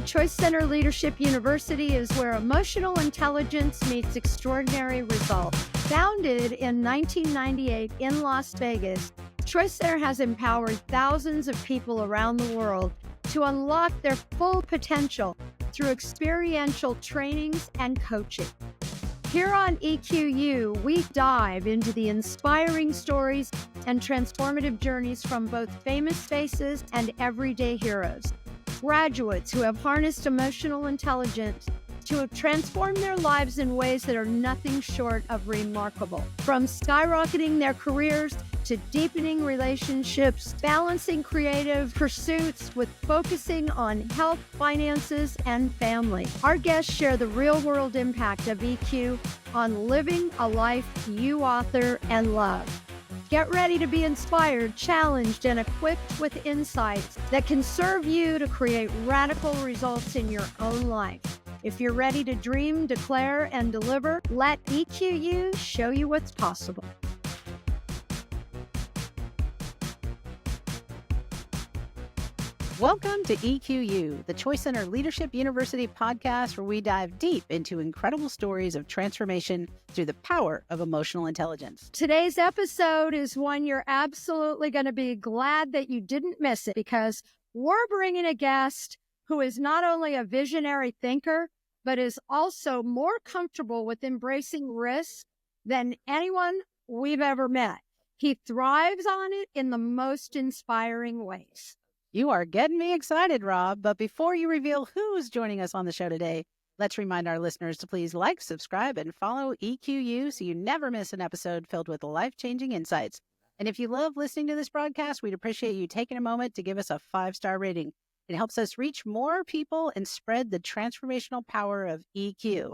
ChoiceCenter Leadership University is where emotional intelligence meets extraordinary results. Founded in 1998 in Las Vegas, ChoiceCenter has empowered thousands of people around the world to unlock their full potential through experiential trainings and coaching. Here on EQU, we dive into the inspiring stories and transformative journeys from both famous faces and everyday heroes. Graduates who have harnessed emotional intelligence to have transformed their lives in ways that are nothing short of remarkable. From skyrocketing their careers to deepening relationships, balancing creative pursuits with focusing on health, finances, and family. Our guests share the real-world impact of EQ on living a life you author and love. Get ready to be inspired, challenged, and equipped with insights that can serve you to create radical results in your own life. If you're ready to dream, declare, and deliver, let EQU show you what's possible. Welcome to EQU, the ChoiceCenter Leadership University podcast, where we dive deep into incredible stories of transformation through the power of emotional intelligence. Today's episode is one you're absolutely going to be glad that you didn't miss it, because we're bringing a guest who is not only a visionary thinker, but is also more comfortable with embracing risk than anyone we've ever met. He thrives on it in the most inspiring ways. You are getting me excited, Rob. But before you reveal who's joining us on the show today, let's remind our listeners to please like, subscribe, and follow EQU so you never miss an episode filled with life-changing insights. And if you love listening to this broadcast, we'd appreciate you taking a moment to give us a 5-star rating. It helps us reach more people and spread the transformational power of EQ.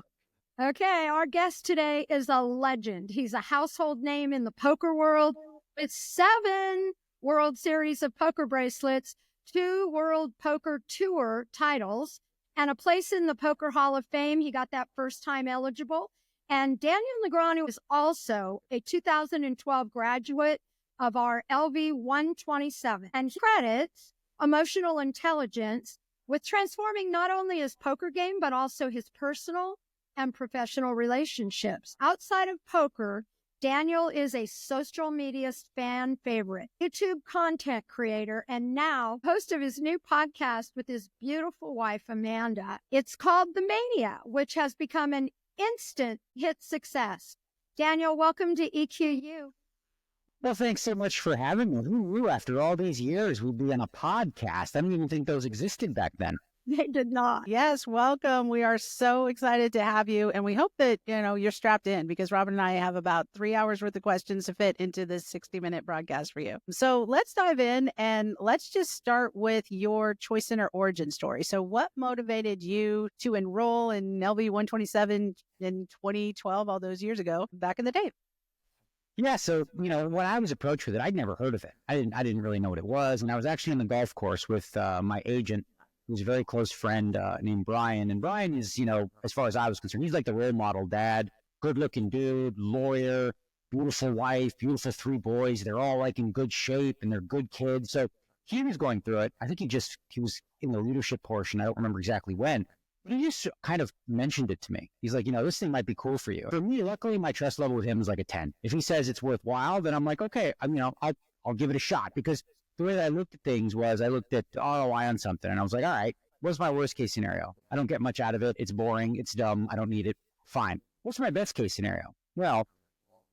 Okay, our guest today is a legend. He's a household name in the poker world with 7 World Series of Poker bracelets, 2 World Poker Tour titles, and a place in the Poker Hall of Fame. He got that first time eligible. And Daniel Negreanu is also a 2012 graduate of our LV 127 and credits emotional intelligence with transforming not only his poker game, but also his personal and professional relationships. Outside of poker, Daniel is a social media fan favorite, YouTube content creator, and now host of his new podcast with his beautiful wife, Amanda. It's called The Mania, which has become an instant hit success. Daniel, welcome to EQU. Well, thanks so much for having me. Who knew after all these years we'd be on a podcast? I don't even think those existed back then. They did not. Yes, welcome. We are so excited to have you. And we hope that, you're strapped in, because Robin and I have about 3 hours worth of questions to fit into this 60-minute broadcast for you. So let's dive in, and let's just start with your ChoiceCenter origin story. So what motivated you to enroll in LV 127 in 2012, all those years ago, back in the day? Yeah, so, when I was approached with it, I'd never heard of it. I didn't really know what it was. And I was actually on the golf course with my agent, who's a very close friend named Brian. And Brian is, as far as I was concerned, he's like the role model dad, good-looking dude, lawyer, beautiful wife, beautiful 3 boys. They're all like in good shape and they're good kids. So he was going through it. I think he was in the leadership portion. I don't remember exactly when. But he just kind of mentioned it to me. He's like, this thing might be cool for you. For me, luckily, my trust level with him is like a 10. If he says it's worthwhile, then I'm like, okay, I'll give it a shot. Because the way that I looked at things was I looked at ROI on something, and I was like, all right, what's my worst case scenario? I don't get much out of it. It's boring. It's dumb. I don't need it. Fine. What's my best case scenario? Well,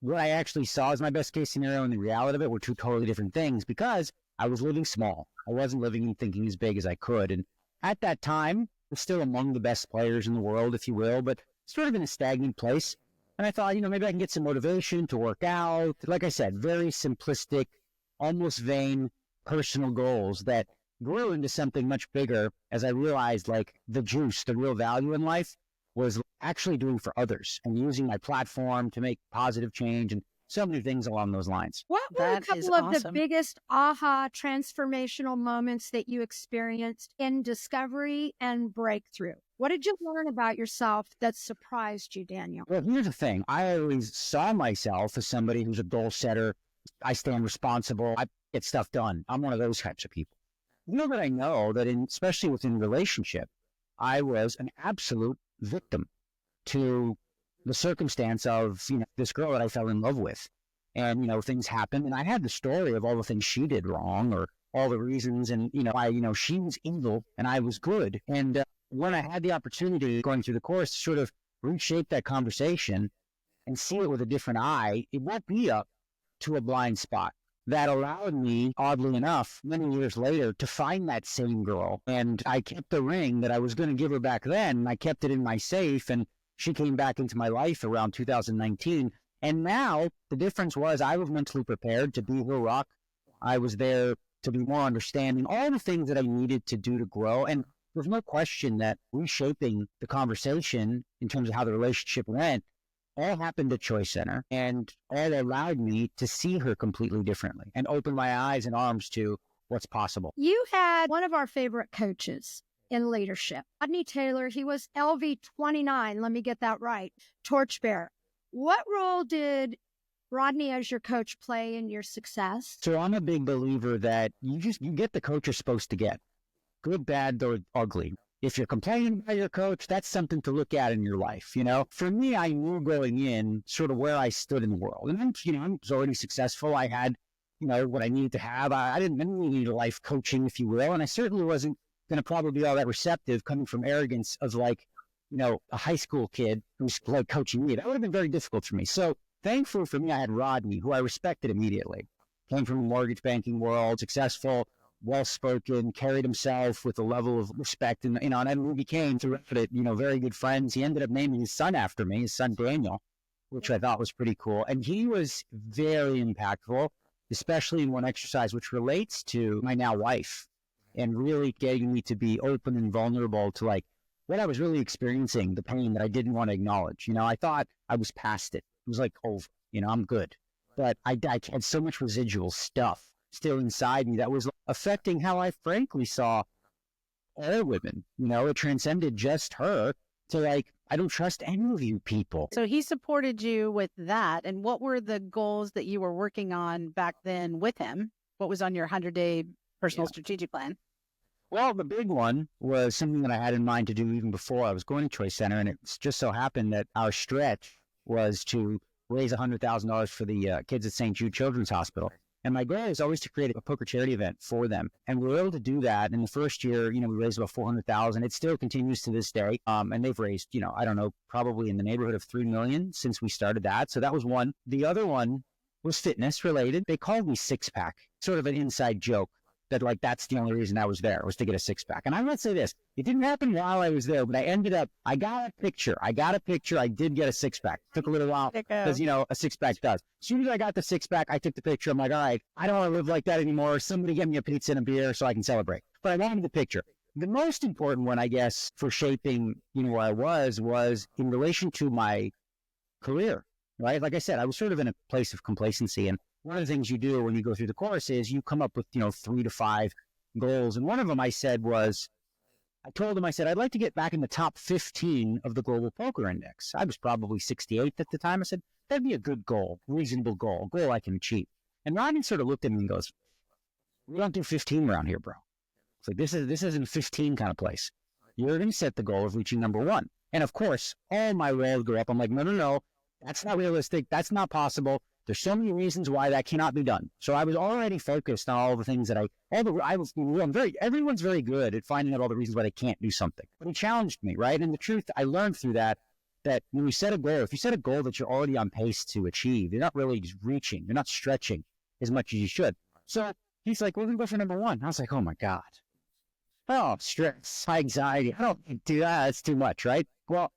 what I actually saw as my best case scenario and the reality of it were 2 totally different things, because I was living small. I wasn't living and thinking as big as I could. And at that time, I was still among the best players in the world, if you will, but sort of in a stagnant place. And I thought, maybe I can get some motivation to work out. Like I said, very simplistic, almost vain personal goals that grew into something much bigger as I realized the juice, the real value in life was actually doing for others and using my platform to make positive change and so many things along those lines. What were a couple of the biggest aha transformational moments that you experienced in discovery and breakthrough? What did you learn about yourself that surprised you, Daniel? Well, here's the thing. I always saw myself as somebody who's a goal setter. I stand responsible. I get stuff done. I'm one of those types of people. That I know that especially within relationship, I was an absolute victim to the circumstance of, this girl that I fell in love with. And, things happened. And I had the story of all the things she did wrong or all the reasons. And, she was evil and I was good. And when I had the opportunity going through the course to sort of reshape that conversation and see it with a different eye, it woke me up to a blind spot that allowed me, oddly enough, many years later, to find that same girl. And I kept the ring that I was going to give her back then. And I kept it in my safe. And she came back into my life around 2019. And now the difference was I was mentally prepared to be her rock. I was there to be more understanding, all the things that I needed to do to grow. And there's no question that reshaping the conversation in terms of how the relationship went all happened at ChoiceCenter, and all allowed me to see her completely differently and open my eyes and arms to what's possible. You had one of our favorite coaches in leadership, Rodney Taylor. He was LV29. Let me get that right. Torchbearer. What role did Rodney as your coach play in your success? So I'm a big believer that you get the coach you're supposed to get. Good, bad, or ugly. If you're complaining about your coach, that's something to look at in your life. For me, I knew going in sort of where I stood in the world. And I was already successful. I had, what I needed to have. I didn't really need a life coaching, if you will. And I certainly wasn't going to probably be all that receptive coming from arrogance of a high school kid who's like coaching me. That would have been very difficult for me. So thankful for me, I had Rodney, who I respected immediately. Came from the mortgage banking world, successful, well-spoken, carried himself with a level of respect. And we became, throughout it, very good friends. He ended up naming his son after me, his son Daniel, which I thought was pretty cool. And he was very impactful, especially in one exercise, which relates to my now wife, and really getting me to be open and vulnerable to what I was really experiencing, the pain that I didn't want to acknowledge. I thought I was past it. It was over, I'm good. But I had so much residual stuff still inside me that was affecting how I frankly saw all women. It transcended just her to I don't trust any of you people. So he supported you with that. And what were the goals that you were working on back then with him? What was on your 100-day personal strategic plan? Well, the big one was something that I had in mind to do even before I was going to ChoiceCenter. And it just so happened that our stretch was to raise $100,000 for the kids at St. Jude Children's Hospital. And my goal is always to create a poker charity event for them. And we were able to do that. In the first year, we raised about $400,000. It still continues to this day. And they've raised, I don't know, probably in the neighborhood of $3 million since we started that. So that was one. The other one was fitness related. They called me Six Pack, sort of an inside joke that that's the only reason I was there, was to get a six pack. And I would say this, it didn't happen while I was there, but I got a picture. I did get a six pack. Took a little while because, a six pack does. As soon as I got the six pack, I took the picture. I'm like, all right, I don't want to live like that anymore. Somebody get me a pizza and a beer so I can celebrate. But I wanted the picture. The most important one, I guess, for shaping, where I was in relation to my career, right? Like I said, I was sort of in a place of complacency, and one of the things you do when you go through the course is you come up with, 3 to 5 goals. And one of them I told him, I'd like to get back in the top 15 of the global poker index. I was probably 68th at the time. I said, that'd be a good goal, reasonable goal I can achieve. And Rodney sort of looked at me and goes, we don't do 15 around here, bro. It's like, this isn't a 15 kind of place. You're going to set the goal of reaching number 1. And of course, all my rails go up. I'm like, no, that's not realistic. That's not possible. There's so many reasons why that cannot be done. So I was already focused on all the things that everyone's very good at finding out all the reasons why they can't do something. But he challenged me, right? And the truth, I learned through that when you set a goal, if you set a goal that you're already on pace to achieve, you're not really reaching, you're not stretching as much as you should. So he's like, we're going to go for number 1. I was like, oh my God. Oh, stress, anxiety. I don't do that. It's too much, right? Well,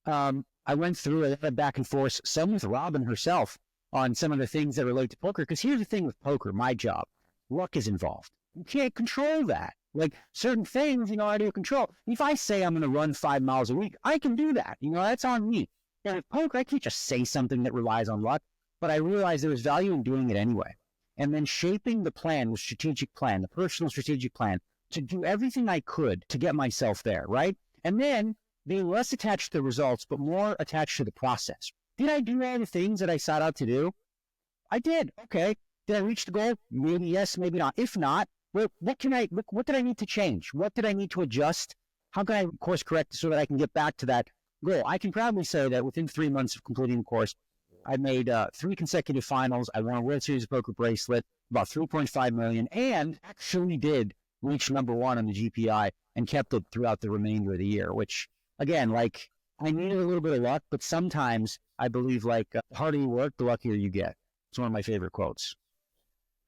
I went through it back and forth, some with Robin herself, on some of the things that relate to poker. Because here's the thing with poker, my job, luck is involved. You can't control that. Like certain things, I do control. If I say I'm going to run 5 miles a week, I can do that. That's on me. And with poker, I can't just say something that relies on luck. But I realized there was value in doing it anyway. And then shaping the plan, the strategic plan, the personal strategic plan, to do everything I could to get myself there, right? And then being less attached to the results, but more attached to the process. Did I do all the things that I set out to do? I did. Okay. Did I reach the goal? Maybe yes, maybe not. If not, what did I need to change? What did I need to adjust? how can I course correct so that I can get back to that goal? I can proudly say that within 3 months of completing the course, I made 3 consecutive finals. I won a World Series of Poker bracelet, about $3.5 million, and actually did reach number 1 on the GPI and kept it throughout the remainder of the year, which, again, like, I needed a little bit of luck, but sometimes I believe, like, the harder you work, the luckier you get. It's one of my favorite quotes.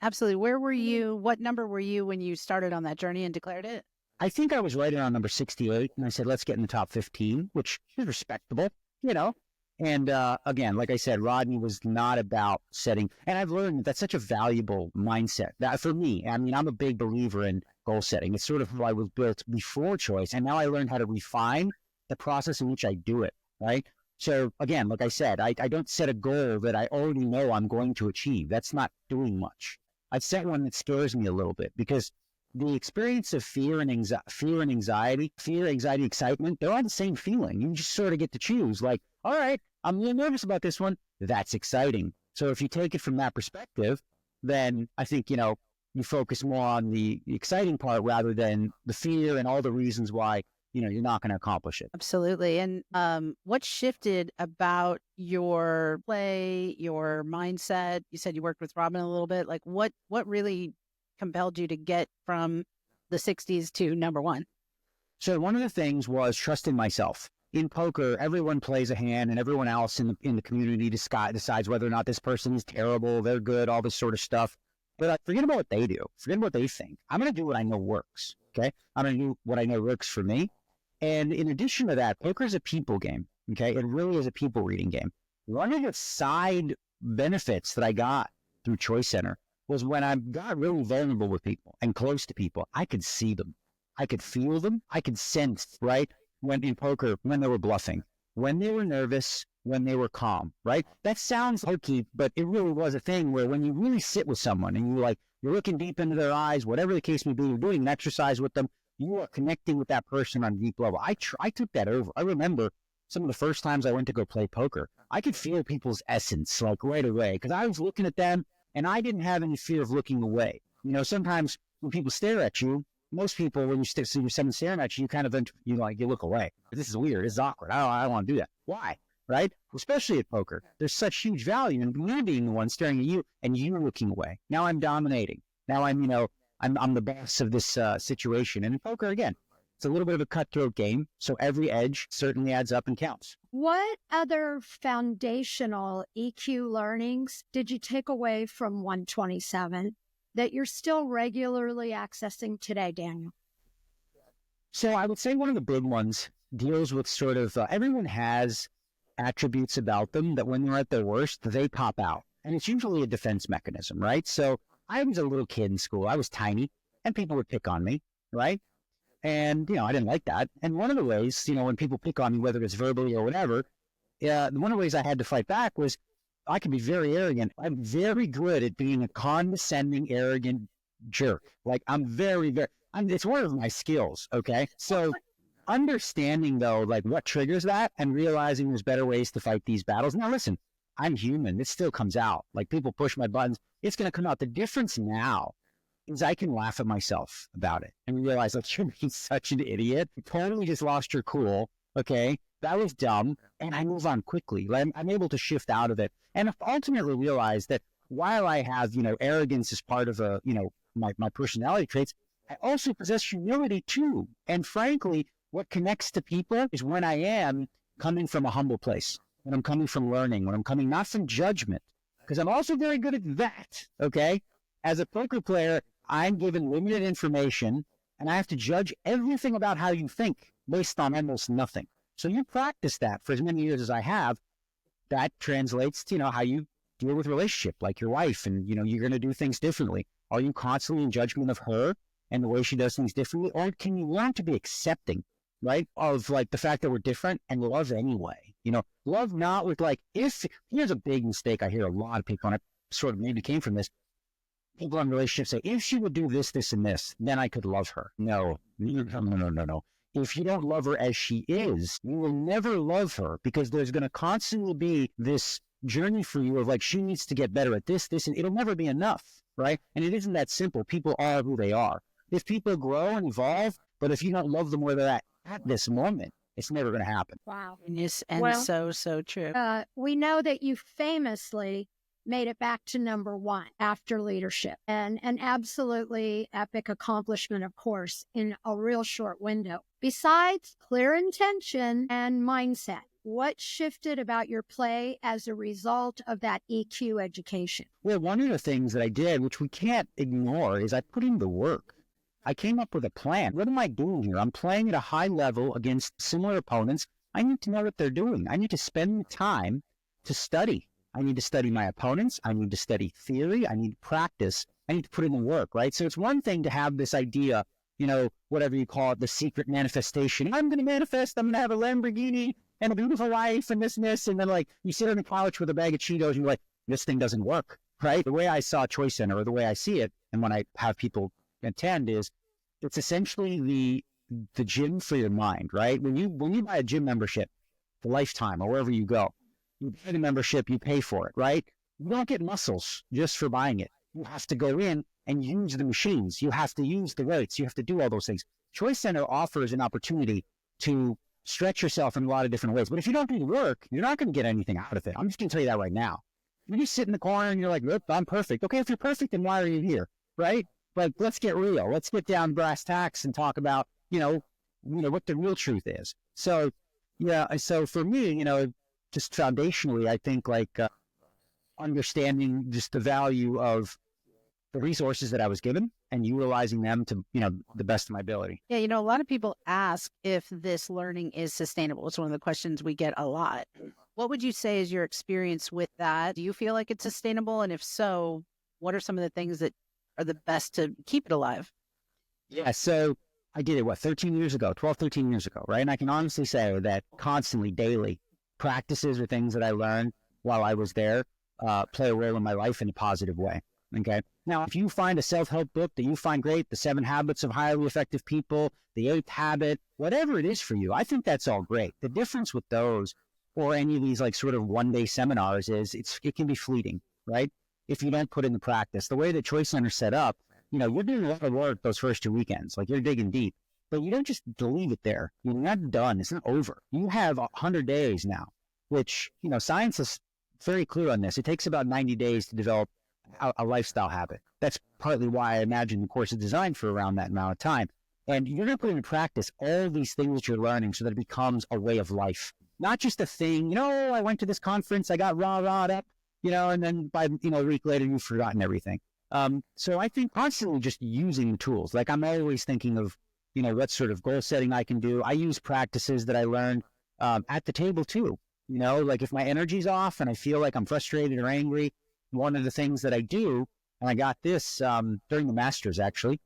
Absolutely. Where were you? What number were you when you started on that journey and declared it? I think I was right around number 68, and I said, let's get in the top 15, which is respectable, you know. And again, like I said, Rodney was not about setting, and I've learned that that's such a valuable mindset. That for me, I mean, I'm a big believer in goal setting. It's sort of how I was built before Choice, and now I learned how to refine the process in which I do it, right? So again, like I said, I don't set a goal that I already know I'm going to achieve. That's not doing much. I set one that scares me a little bit, because the experience of fear, anxiety, excitement, they're all the same feeling. You just sort of get to choose, like, all right, I'm a little nervous about this one. That's exciting. So if you take it from that perspective, then I think, you know, you focus more on the exciting part rather than the fear and all the reasons why, you know, you're not going to accomplish it. Absolutely. And what shifted about your play, your mindset? You said you worked with Robin a little bit. Like, what really compelled you to get from the 60s to number 1? So one of the things was trusting myself. In poker, everyone plays a hand, and everyone else in the community decides whether or not this person is terrible, they're good, all this sort of stuff. But forget about what they do. Forget what they think. I'm going to do what I know works, okay? I'm going to do what I know works for me. And in addition to that, poker is a people game, okay? It really is a people reading game. One of the side benefits that I got through ChoiceCenter was when I got really vulnerable with people and close to people, I could see them. I could feel them. I could sense, right? When in poker, when they were bluffing, when they were nervous, when they were calm, right? That sounds hokey, but it really was a thing where when you really sit with someone and you're looking deep into their eyes, whatever the case may be, you're doing an exercise with them, you are connecting with that person on a deep level. I took that over. I remember some of the first times I went to go play poker, I could feel people's essence like right away, because I was looking at them and I didn't have any fear of looking away. You know, sometimes when people stare at you, most people, when you see someone staring at you, you kind of, you look away. This is weird. This is awkward. I don't want to do that. Why? Right? Especially at poker. There's such huge value in me being the one staring at you and you looking away. Now I'm dominating. Now I'm the boss of this situation. And in poker, again, it's a little bit of a cutthroat game. So every edge certainly adds up and counts. What other foundational EQ learnings did you take away from 127 that you're still regularly accessing today, Daniel? So I would say one of the big ones deals with sort of everyone has attributes about them that when they're at their worst, they pop out. And it's usually a defense mechanism, right? So I was a little kid in school. I was tiny, and people would pick on me, right? And, I didn't like that. And one of the ways, when people pick on me, whether it's verbally or whatever, one of the ways I had to fight back was I can be very arrogant. I'm very good at being a condescending, arrogant jerk. Like, it's one of my skills, okay? So understanding, though, like what triggers that and realizing there's better ways to fight these battles. Now, listen, I'm human. It still comes out. Like, people push my buttons. It's going to come out. The difference now is I can laugh at myself about it and realize, like, you're being such an idiot. You totally just lost your cool, okay? That was dumb, and I move on quickly. Like, I'm able to shift out of it and ultimately realize that while I have, arrogance as part of my personality traits, I also possess humility too. And frankly, what connects to people is when I am coming from a humble place, when I'm coming from learning, when I'm coming not from judgment, because I'm also very good at that, okay? As a poker player, I'm given limited information, and I have to judge everything about how you think based on almost nothing. So you practice that for as many years as I have. That translates to, how you deal with relationship, like your wife, and, you're going to do things differently. Are you constantly in judgment of her and the way she does things differently? Or can you learn to be accepting, right, of, like, the fact that we're different and love anyway? Love not with, like, here's a big mistake I hear a lot of people, and it sort of maybe came from this. People in relationships say, if she would do this, this, and this, then I could love her. No. If you don't love her as she is, you will never love her, because there's going to constantly be this journey for you of, like, she needs to get better at this, and it'll never be enough, right? And it isn't that simple. People are who they are. If people grow and evolve, but if you don't love them where they're at at this moment, it's never going to happen. Wow. Genius and Well, so true. We know that you famously made it back to #1 after leadership, and an absolutely epic accomplishment, of course, in a real short window. Besides clear intention and mindset, what shifted about your play as a result of that EQ education? Well, one of the things that I did, which we can't ignore, is I put in the work. I came up with a plan. What am I doing here? I'm playing at a high level against similar opponents. I need to know what they're doing. I need to spend the time to study. I need to study my opponents. I need to study theory. I need to practice. I need to put in the work, right? So it's one thing to have this idea, whatever you call it, the secret manifestation. I'm going to manifest. I'm going to have a Lamborghini and a beautiful life and this and this. And then you sit on the couch with a bag of Cheetos and you're like, this thing doesn't work, right? The way I saw Choice Center, or the way I see it, and when I have people attend, is it's essentially the gym for your mind, right? When you buy a gym membership for lifetime or wherever you go, you buy the membership, you pay for it, right? You don't get muscles just for buying it. You have to go in and use the machines. You have to use the weights. You have to do all those things. Choice Center offers an opportunity to stretch yourself in a lot of different ways. But if you don't do the work, you're not going to get anything out of it. I'm just going to tell you that right now. You just sit in the corner and you're like, look, I'm perfect. Okay, if you're perfect, then why are you here, right? But let's get real. Let's get down brass tacks and talk about, what the real truth is. So, so for me, just foundationally, I think understanding just the value of the resources that I was given and utilizing them to, the best of my ability. Yeah, a lot of people ask if this learning is sustainable. It's one of the questions we get a lot. What would you say is your experience with that? Do you feel like it's sustainable? And if so, what are some of the things that are the best to keep it alive? Yeah, so I did it, 12, 13 years ago, right? And I can honestly say that constantly, daily, practices or things that I learned while I was there play a role in my life in a positive way, okay? Now, if you find a self-help book that you find great, the 7 Habits of Highly Effective People, the 8th Habit, whatever it is for you, I think that's all great. The difference with those or any of these sort of one-day seminars is it can be fleeting, right? If you don't put in the practice. The way that Choice Center's set up, you're doing a lot of work those first 2 weekends. You're digging deep. But you don't just leave it there. You're not done. It's not over. You have 100 days now, which, science is very clear on this. It takes about 90 days to develop a lifestyle habit. That's partly why I imagine the course is designed for around that amount of time. And you're going to put into practice all these things that you're learning so that it becomes a way of life. Not just a thing, I went to this conference, I got rah-rah'd up, and then by, a week later, you've forgotten everything. So I think constantly just using the tools. I'm always thinking of, what sort of goal setting I can do. I use practices that I learned at the table too. If my energy's off and I feel like I'm frustrated or angry, one of the things that I do, and I got this during the Masters actually,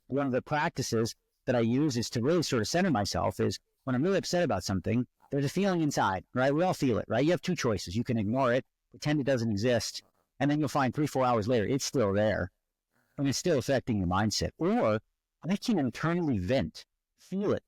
one of the practices that I use is to really sort of center myself is when I'm really upset about something, there's a feeling inside, right? We all feel it, right? You have 2 choices. You can ignore it, pretend it doesn't exist, and then you'll find 3-4 hours later, it's still there, and it's still affecting your mindset. Or I can internally vent, feel it.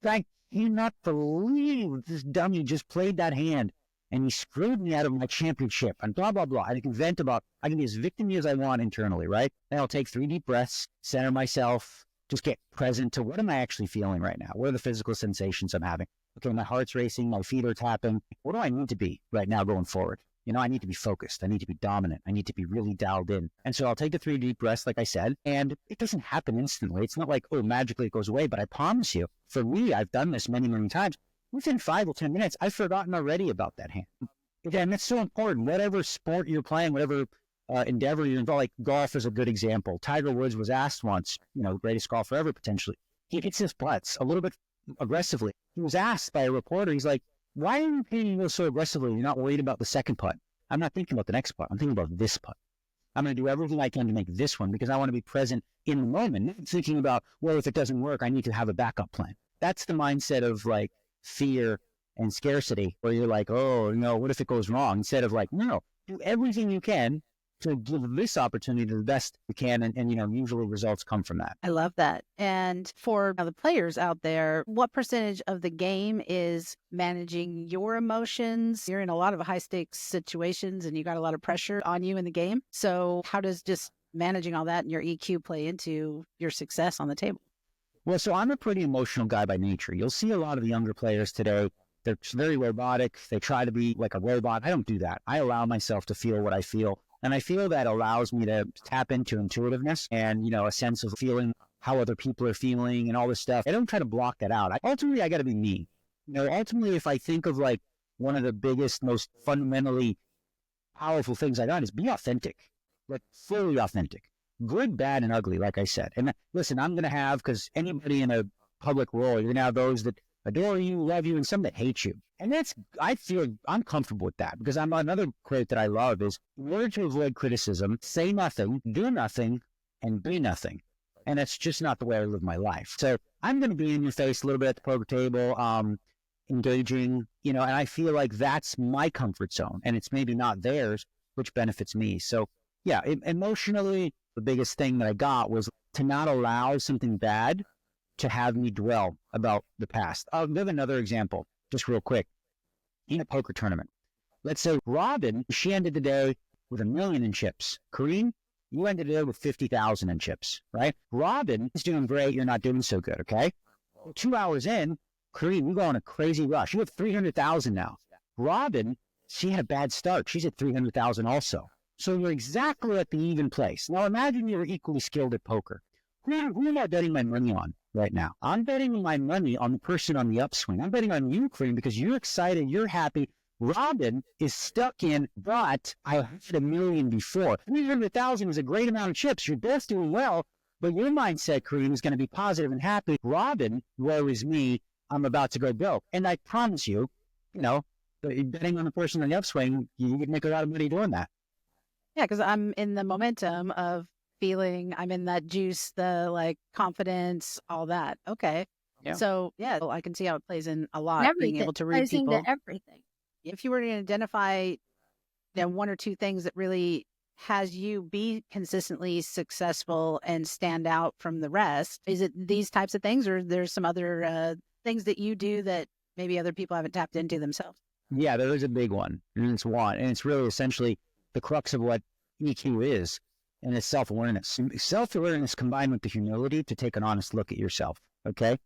I cannot believe this dummy just played that hand, and he screwed me out of my championship, and blah, blah, blah. I can vent I can be as victim as I want internally, right? Then I'll take 3 deep breaths, center myself, just get present to what am I actually feeling right now? What are the physical sensations I'm having? Okay, my heart's racing, my feet are tapping. What do I need to be right now going forward? I need to be focused. I need to be dominant. I need to be really dialed in. And so I'll take the 3 deep breaths, like I said, and it doesn't happen instantly. It's not like, magically it goes away. But I promise you, for me, I've done this many, many times. Within 5 or 10 minutes, I've forgotten already about that hand. Again, that's so important. Whatever sport you're playing, whatever endeavor you're involved, golf is a good example. Tiger Woods was asked once, greatest golfer ever potentially. He hits his putts a little bit aggressively. He was asked by a reporter, he's like, why are you hitting those so aggressively? You're not worried about the second putt. I'm not thinking about the next putt. I'm thinking about this putt. I'm going to do everything I can to make this one because I want to be present in the moment, not thinking about, if it doesn't work, I need to have a backup plan. That's the mindset of fear and scarcity where you're like, what if it goes wrong? Instead of no, do everything you can to give this opportunity to the best you can. And usually results come from that. I love that. And for the players out there, what percentage of the game is managing your emotions? You're in a lot of high stakes situations and you got a lot of pressure on you in the game. So how does just managing all that and your EQ play into your success on the table? Well, so I'm a pretty emotional guy by nature. You'll see a lot of the younger players today. They're very robotic. They try to be like a robot. I don't do that. I allow myself to feel what I feel. And I feel that allows me to tap into intuitiveness and, a sense of feeling how other people are feeling and all this stuff. I don't try to block that out. Ultimately, I got to be me. Ultimately, if I think of like one of the biggest, most fundamentally powerful things I got is be authentic, like fully authentic. Good, bad, and ugly, like I said. And listen, I'm going to have, because anybody in a public role, you're going to have those that adore you, love you, and some that hate you. And I feel I'm comfortable with that, because another quote that I love is, in order to avoid criticism, say nothing, do nothing, and be nothing. And that's just not the way I live my life. So I'm going to be in your face a little bit at the poker table, engaging, and I feel like that's my comfort zone, and it's maybe not theirs, which benefits me. So yeah, emotionally, the biggest thing that I got was to not allow something bad to have me dwell about the past. I'll give another example, just real quick. In a poker tournament, let's say Robin, she ended the day with $1 million in chips. Corrine, you ended the day with 50,000 in chips, right? Robin is doing great. You're not doing so good, okay? Well, 2 hours in, Corrine, we go on a crazy rush. You have 300,000 now. Robin, she had a bad start. She's at 300,000 also. So you're exactly at the even place. Now imagine you're equally skilled at poker. Who am I betting my money on right now? I'm betting my money on the person on the upswing. I'm betting on you, Corrine, because you're excited, you're happy. Robin is stuck in, but I had $1 million before. 300,000 is a great amount of chips. You're both doing well, but your mindset, Corrine, is going to be positive and happy. Robin, woe is me, I'm about to go broke. And I promise you, betting on the person on the upswing, you can make a lot of money doing that. Yeah, because I'm in the momentum of feeling, I'm in that juice, the like confidence, all that. Okay. Yeah. So yeah, I can see how it plays in a lot, Everything. being able to read Plays people. into everything. If you were to identify one or two things that really has you be consistently successful and stand out from the rest, is it these types of things, or there's some other things that you do that maybe other people haven't tapped into themselves? Yeah, there is a big one, and it's one, and it's really essentially the crux of what EQ is, and it's self-awareness. Self-awareness combined with the humility to take an honest look at yourself, okay?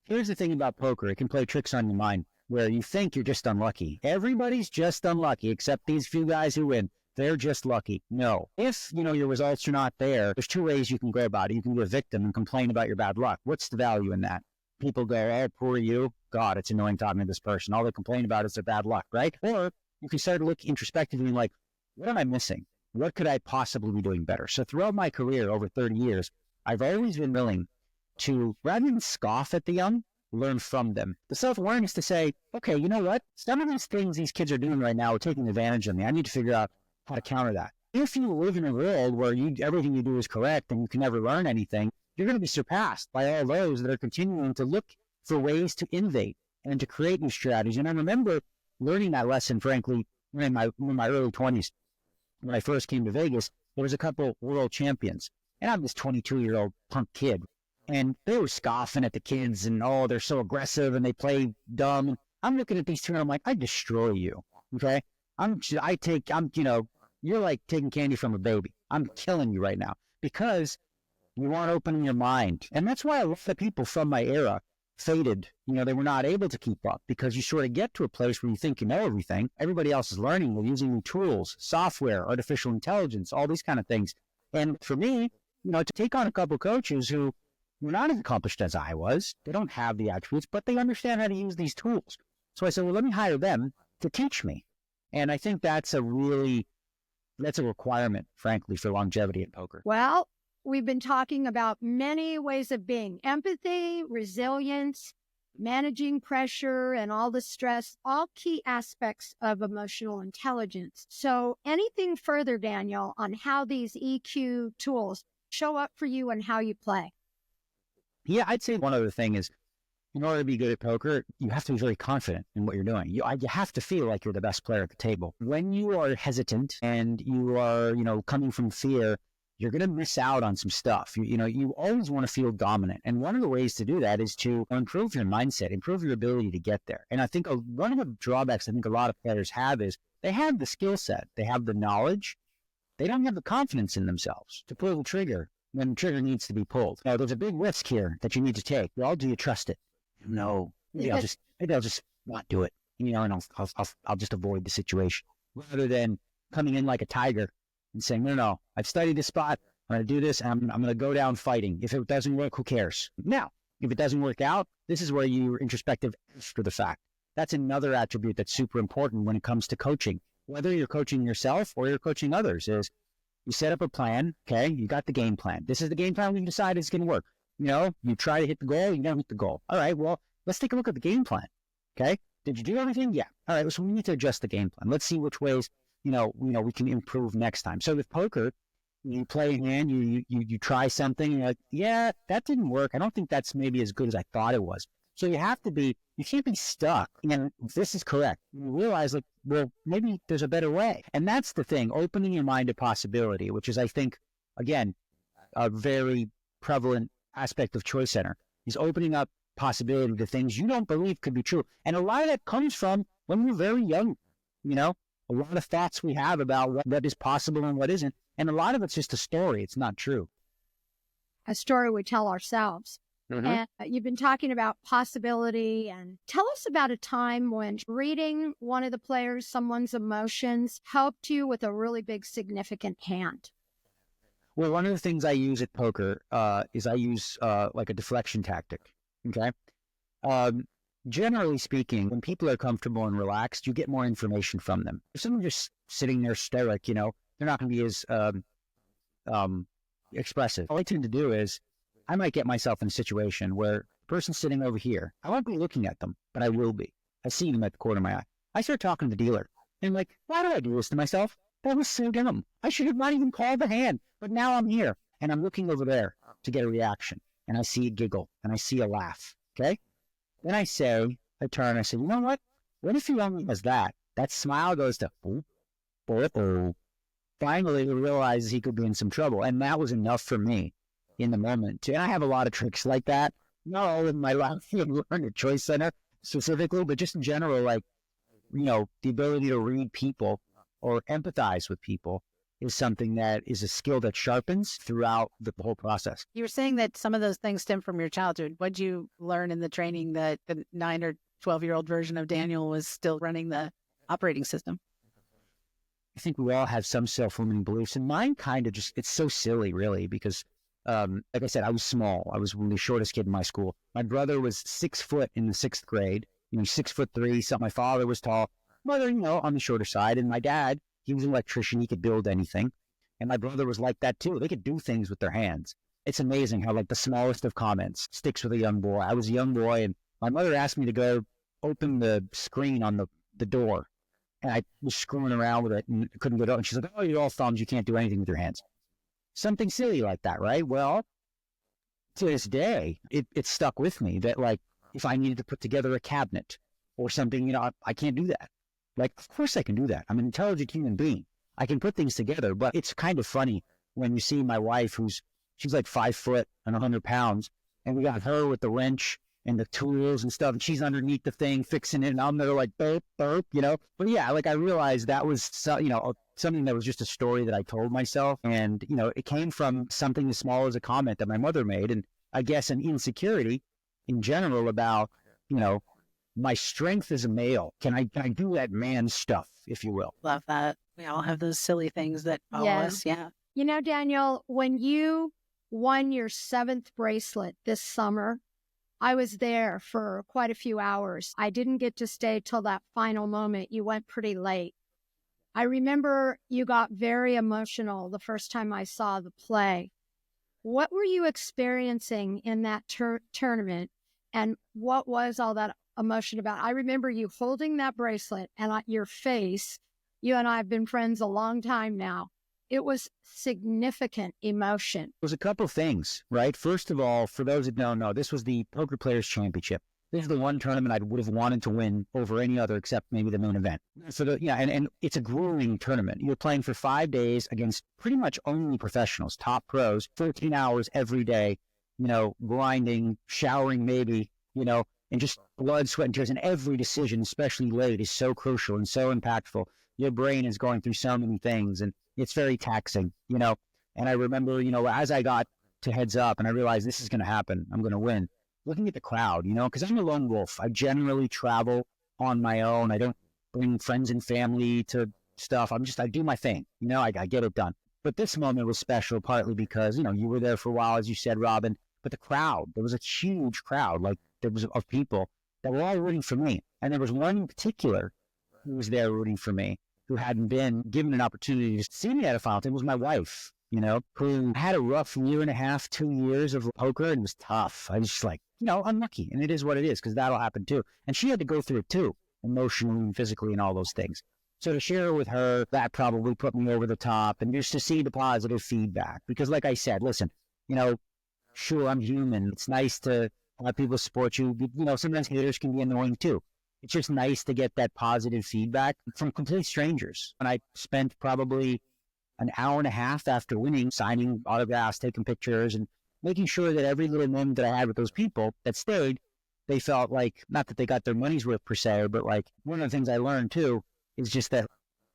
Here's the thing about poker. It can play tricks on your mind where you think you're just unlucky. Everybody's just unlucky except these few guys who win. They're just lucky. No. If, your results are not there, there's two ways you can go about it. You can be a victim and complain about your bad luck. What's the value in that? People go, oh, poor you. God, it's annoying talking to this person. All they complain about is their bad luck, right? Or you can start to look introspectively and like, what am I missing? What could I possibly be doing better? So throughout my career, over 30 years, I've always been willing to, rather than scoff at the young, learn from them. The self-awareness to say, okay, you know what? Some of these things these kids are doing right now are taking advantage of me. I need to figure out how to counter that. If you live in a world where everything you do is correct and you can never learn anything, you're going to be surpassed by all those that are continuing to look for ways to innovate and to create new strategies. And I remember learning that lesson, frankly, in my early 20s. When I first came to Vegas, there was a couple world champions, and I'm this 22-year-old punk kid, and they were scoffing at the kids, and oh, they're so aggressive, and they play dumb. I'm looking at these two, and I'm like, I destroy you, okay? You're like taking candy from a baby. I'm killing you right now because you aren't opening your mind, and that's why a lot of people from my era faded. They were not able to keep up because you sort of get to a place where you think you know everything. Everybody else is learning. They're using new tools, software, artificial intelligence, all these kind of things. And for me, to take on a couple coaches who were not as accomplished as I was, they don't have the attributes, but they understand how to use these tools. So I said, well, let me hire them to teach me. And I think that's a requirement, frankly, for longevity in poker. Well, we've been talking about many ways of being: empathy, resilience, managing pressure and all the stress, all key aspects of emotional intelligence. So anything further, Daniel, on how these EQ tools show up for you and how you play? Yeah, I'd say one other thing is, in order to be good at poker, you have to be very confident in what you're doing. You have to feel like you're the best player at the table. When you are hesitant and you are, coming from fear, you're going to miss out on some stuff. You always want to feel dominant. And one of the ways to do that is to improve your mindset, improve your ability to get there. And I think one of the drawbacks I think a lot of players have is they have the skill set, they have the knowledge, they don't have the confidence in themselves to pull the trigger when the trigger needs to be pulled. Now, there's a big risk here that you need to take. Well, do you trust it? No. Maybe I'll just not do it, and I'll just avoid the situation rather than coming in like a tiger and saying, no, I've studied this spot. I'm going to do this. And I'm going to go down fighting. If it doesn't work, who cares? Now, if it doesn't work out, this is where you're introspective after the fact. That's another attribute that's super important when it comes to coaching. Whether you're coaching yourself or you're coaching others, is you set up a plan. Okay, you got the game plan. This is the game plan we decide is going to work. You try to hit the goal, you don't hit the goal. All right, well, let's take a look at the game plan. Okay, did you do everything? Yeah. All right, so we need to adjust the game plan. Let's see which ways, we can improve next time. So with poker, you play a hand, you try something, and you're like, yeah, that didn't work. I don't think that's maybe as good as I thought it was. So you can't be stuck. This is correct. You realize, well, maybe there's a better way. And that's the thing, opening your mind to possibility, which is, I think, again, a very prevalent aspect of Choice Center, is opening up possibility to things you don't believe could be true. And a lot of that comes from when we're very young. A lot of thoughts we have about what is possible and what isn't. And a lot of it's just a story. It's not true. A story we tell ourselves. Mm-hmm. And you've been talking about possibility, and tell us about a time when reading one of the players, someone's emotions, helped you with a really big, significant hand. Well, one of the things I use at poker is I use like a deflection tactic. Okay. Generally speaking, when people are comfortable and relaxed, you get more information from them. If someone's just sitting there stoic, they're not going to be as expressive. All I tend to do is I might get myself in a situation where the person's sitting over here. I won't be looking at them, but I will be. I see them at the corner of my eye. I start talking to the dealer. And I'm like, why do I do this to myself? That was so dumb. I should have not even called the hand. But now I'm here, and I'm looking over there to get a reaction. And I see a giggle, and I see a laugh. Okay? Then I turn, I say, you know what? What if he only has that? That smile goes to, oh. Finally, he realizes he could be in some trouble. And that was enough for me in the moment. And I have a lot of tricks like that. Not all in my life I've learned at Choice Center specifically, but just in general, the ability to read people or empathize with people is something that is a skill that sharpens throughout the whole process. You were saying that some of those things stem from your childhood. What did you learn in the training that the 9 or 12-year-old version of Daniel was still running the operating system? I think we all have some self-limiting beliefs, and mine kind of it's so silly, really, because like I said, I was small. I was the shortest kid in my school. My brother was 6 foot in the 6th grade, 6'3", something. My father was tall. Mother, on the shorter side. And my dad, he was an electrician. He could build anything. And my brother was like that too. They could do things with their hands. It's amazing how the smallest of comments sticks with a young boy. I was a young boy, and my mother asked me to go open the screen on the door. And I was screwing around with it and couldn't get it. And she's like, oh, you're all thumbs. You can't do anything with your hands. Something silly like that, right? Well, to this day, it stuck with me that, if I needed to put together a cabinet or something, I can't do that. Of course I can do that. I'm an intelligent human being. I can put things together, but it's kind of funny when you see my wife, she's 5 foot and 100 pounds, and we got her with the wrench and the tools and stuff, and she's underneath the thing fixing it, and I'm there burp, burp, But yeah, I realized that was, something that was just a story that I told myself, and, it came from something as small as a comment that my mother made, and I guess an insecurity in general about, my strength as a male. Can I do that man stuff, if you will? Love that. We all have those silly things that follow us. Yeah. Daniel, when you won your 7th bracelet this summer, I was there for quite a few hours. I didn't get to stay till that final moment. You went pretty late. I remember you got very emotional the first time I saw the play. What were you experiencing in that tournament, and what was all that emotion about? I remember you holding that bracelet, and your face. You and I have been friends a long time now. It was significant emotion. It was a couple of things, right? First of all, for those that don't know, this was the Poker Players Championship. This is the one tournament I would have wanted to win over any other except maybe the main event. So, and it's a grueling tournament. You're playing for 5 days against pretty much only professionals, top pros, 14 hours every day, grinding, showering maybe, and just blood, sweat, and tears. And every decision, especially late, is so crucial and so impactful. Your brain is going through so many things, and it's very taxing, And I remember, as I got to heads up, and I realized this is going to happen. I'm going to win. Looking at the crowd, because I'm a lone wolf. I generally travel on my own. I don't bring friends and family to stuff. I do my thing. I get it done. But this moment was special, partly because, you were there for a while, as you said, Robin. But the crowd, there was a huge crowd, of people that were all rooting for me. And there was one in particular who was there rooting for me, who hadn't been given an opportunity to see me at a fountain. It was my wife, who had a rough year and a half, 2 years of poker, and it was tough. I was just unlucky. And it is what it is, because that'll happen too. And she had to go through it too, emotionally and physically and all those things. So to share with her, that probably put me over the top, and just to see the positive feedback. Because like I said, listen, sure, I'm human. It's nice to have people support you. Sometimes haters can be annoying too. It's just nice to get that positive feedback from complete strangers. And I spent probably an hour and a half after winning, signing autographs, taking pictures, and making sure that every little moment that I had with those people that stayed, they felt like, not that they got their money's worth per se, but like one of the things I learned too is just that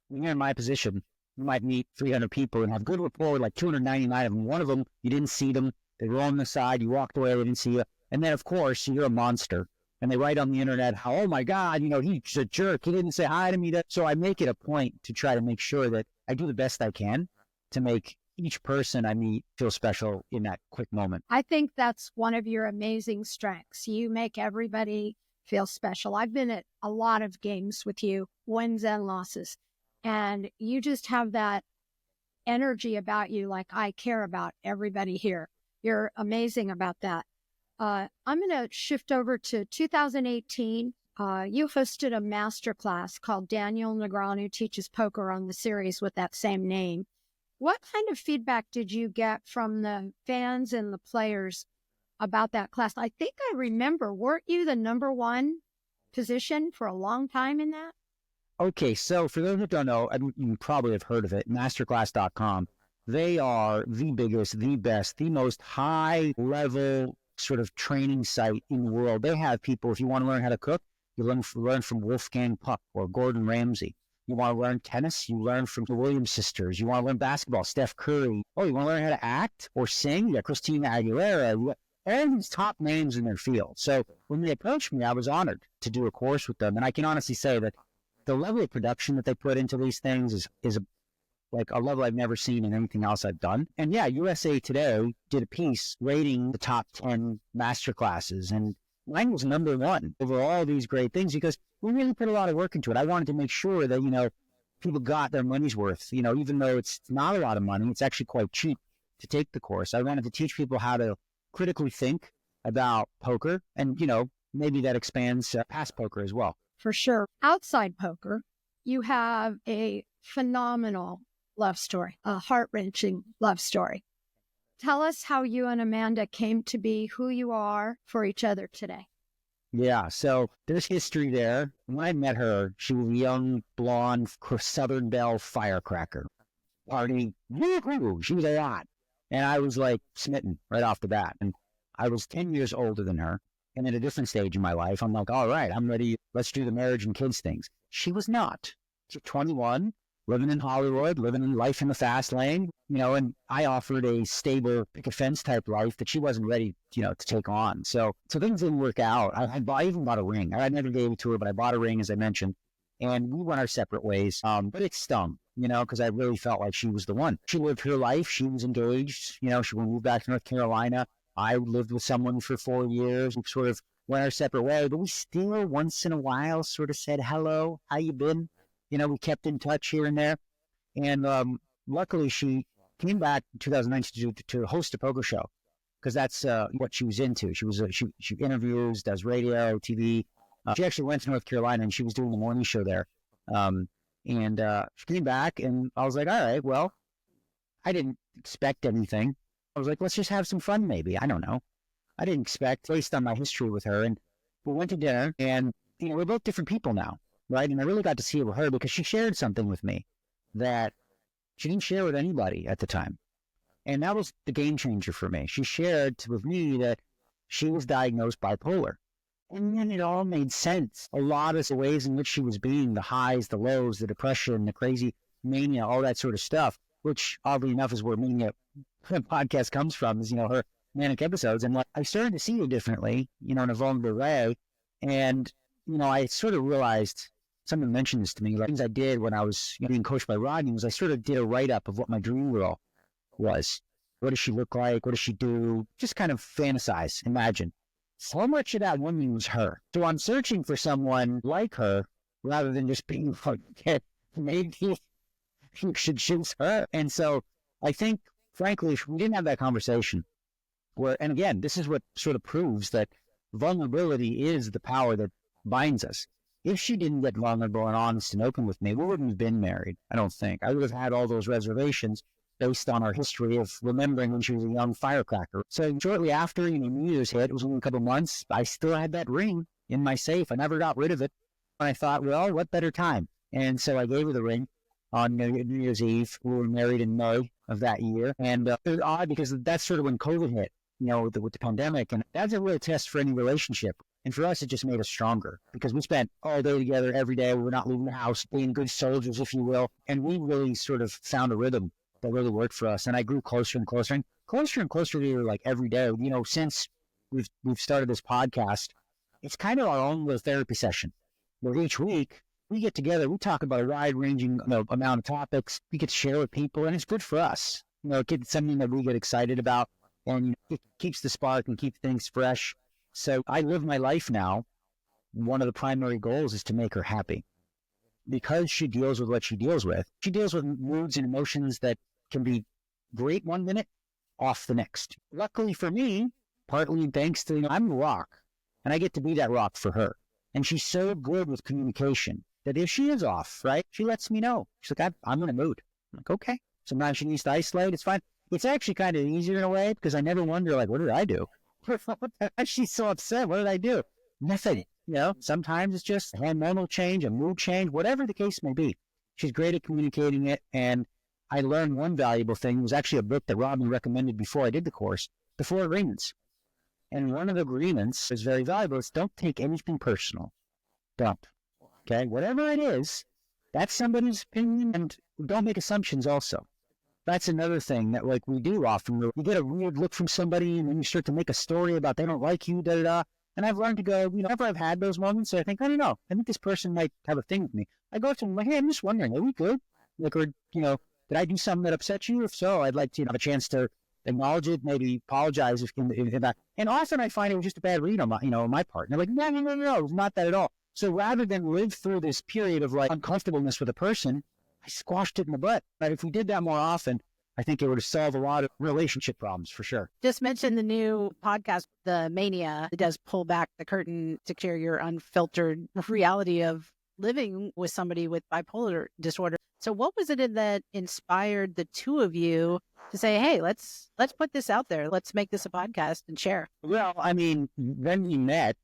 when you're in my position, you might meet 300 people and have good rapport with like 299 of them. One of them, you didn't see them. They were on the side. You walked away. They didn't see you. And then, of course, you're a monster. And they write on the internet how, oh, my God, he's a jerk. He didn't say hi to me. So I make it a point to try to make sure that I do the best I can to make each person I meet feel special in that quick moment. I think that's one of your amazing strengths. You make everybody feel special. I've been at a lot of games with you, wins and losses, and you just have that energy about you, like I care about everybody here. You're amazing about that. I'm going to shift over to 2018. You hosted a masterclass called Daniel Negreanu Teaches Poker on the series with that same name. What kind of feedback did you get from the fans and the players about that class? I think I remember, weren't you the number one position for a long time in that? Okay, so for those who don't know, you probably have heard of it, masterclass.com. They are the biggest, the best, the most high-level sort of training site in the world. They have people, if you want to learn how to cook, you learn from Wolfgang Puck or Gordon Ramsay. You want to learn tennis, you learn from the Williams sisters. You want to learn basketball, Steph Curry. Oh, you want to learn how to act or sing? Yeah, Christina Aguilera. All these top names in their field. So when they approached me, I was honored to do a course with them. And I can honestly say that the level of production that they put into these things is a level I've never seen in anything else I've done. And yeah, USA Today did a piece rating the top 10 masterclasses, and mine was number one over all these great things because we really put a lot of work into it. I wanted to make sure that, people got their money's worth, even though it's not a lot of money, it's actually quite cheap to take the course. I wanted to teach people how to critically think about poker, and, maybe that expands past poker as well. For sure. Outside poker, you have a phenomenal love story, a heart-wrenching love story. Tell us how you and Amanda came to be who you are for each other today. Yeah, so there's history there. When I met her, she was a young, blonde, Southern Belle firecracker. Party, she was a lot. And I was like smitten right off the bat. And I was 10 years older than her. And at a different stage in my life, I'm like, all right, I'm ready. Let's do the marriage and kids things. She was not. She's 21. Living in Hollywood, living in life in the fast lane, and I offered a stable picket fence type life that she wasn't ready, to take on. So things didn't work out. I even bought a ring. I never gave it to her, but I bought a ring, as I mentioned, and we went our separate ways. But it stung, because I really felt like she was the one. She lived her life. She was engaged. She moved back to North Carolina. I lived with someone for 4 years. We sort of went our separate ways, but we still once in a while sort of said, hello, how you been? We kept in touch here and there. And luckily, she came back in 2019 to host a poker show because that's what she was into. She interviews, does radio, TV. She actually went to North Carolina and she was doing the morning show there. She came back and I was like, all right, well, I didn't expect anything. I was like, let's just have some fun maybe. I don't know. I didn't expect, based on my history with her. And we went to dinner and, we're both different people now. Right. And I really got to see it with her because she shared something with me that she didn't share with anybody at the time. And that was the game changer for me. She shared with me that she was diagnosed bipolar. And then it all made sense. A lot of the ways in which she was being, the highs, the lows, the depression, the crazy mania, all that sort of stuff. which oddly enough is where Mania podcast comes from, is, her manic episodes. And like, I started to see her differently, in a vulnerable way. And, I sort of realized, someone mentioned this to me, like things I did when I was being coached by Rodney was I sort of did a write-up of what my dream girl was. What does she look like? What does she do? Just kind of fantasize, imagine. So much of that woman was her. So I'm searching for someone like her rather than just being like, okay, maybe you should choose her. And so I think, frankly, if we didn't have that conversation, and again, this is what sort of proves that vulnerability is the power that binds us. If she didn't get vulnerable and honest and open with me, we wouldn't have been married, I don't think. I would have had all those reservations based on our history of remembering when she was a young firecracker. So shortly after, New Year's hit, it was only a couple months, I still had that ring in my safe. I never got rid of it. And I thought, well, what better time? And so I gave her the ring on New Year's Eve. We were married in May of that year. And it was odd because that's sort of when COVID hit, with the pandemic. And that's a real test for any relationship. And for us, it just made us stronger because we spent all day together every day. We were not leaving the house, being good soldiers, if you will. And we really sort of found a rhythm that really worked for us. And I grew closer and closer to her, like every day. Since we've started this podcast, it's kind of our own little therapy session where each week we get together, we talk about a wide-ranging amount of topics. We get to share with people, and it's good for us. It's something that we get excited about, and it keeps the spark and keeps things fresh. So I live my life now. One of the primary goals is to make her happy. Because she deals with what she deals with. She deals with moods and emotions that can be great one minute, off the next. Luckily for me, partly thanks to, I'm a rock, and I get to be that rock for her. And she's so good with communication that if she is off, right, she lets me know. She's like, I'm in a mood. I'm like, okay. Sometimes she needs to isolate. It's fine. It's actually kind of easier in a way because I never wonder, like, what did I do? She's so upset. What did I do? Nothing. Sometimes it's just a hormonal change, a mood change, whatever the case may be. She's great at communicating it. And I learned one valuable thing. It was actually a book that Robin recommended before I did the course, The 4 Agreements. And one of the agreements is very valuable. It's don't take anything personal. Don't. Okay? Whatever it is, that's somebody's opinion. And don't make assumptions also. That's another thing that we do often. You get a weird look from somebody and then you start to make a story about they don't like you, da-da-da. And I've learned to go, whenever I've had those moments, I think, I don't know. I think this person might have a thing with me. I go to them like, hey, I'm just wondering, are we good? Or, did I do something that upset you? If so, I'd like to have a chance to acknowledge it, maybe apologize if that. And often I find it was just a bad read on my part. And they're like, no, it's not that at all. So rather than live through this period of uncomfortableness with a person, I squashed it in the butt. But if we did that more often, I think it would have solved a lot of relationship problems for sure. Just mentioned the new podcast, the Mania. It does pull back the curtain to share your unfiltered reality of living with somebody with bipolar disorder. So what was it that inspired the two of you to say, hey, let's put this out there. Let's make this a podcast and share? Well, when we met,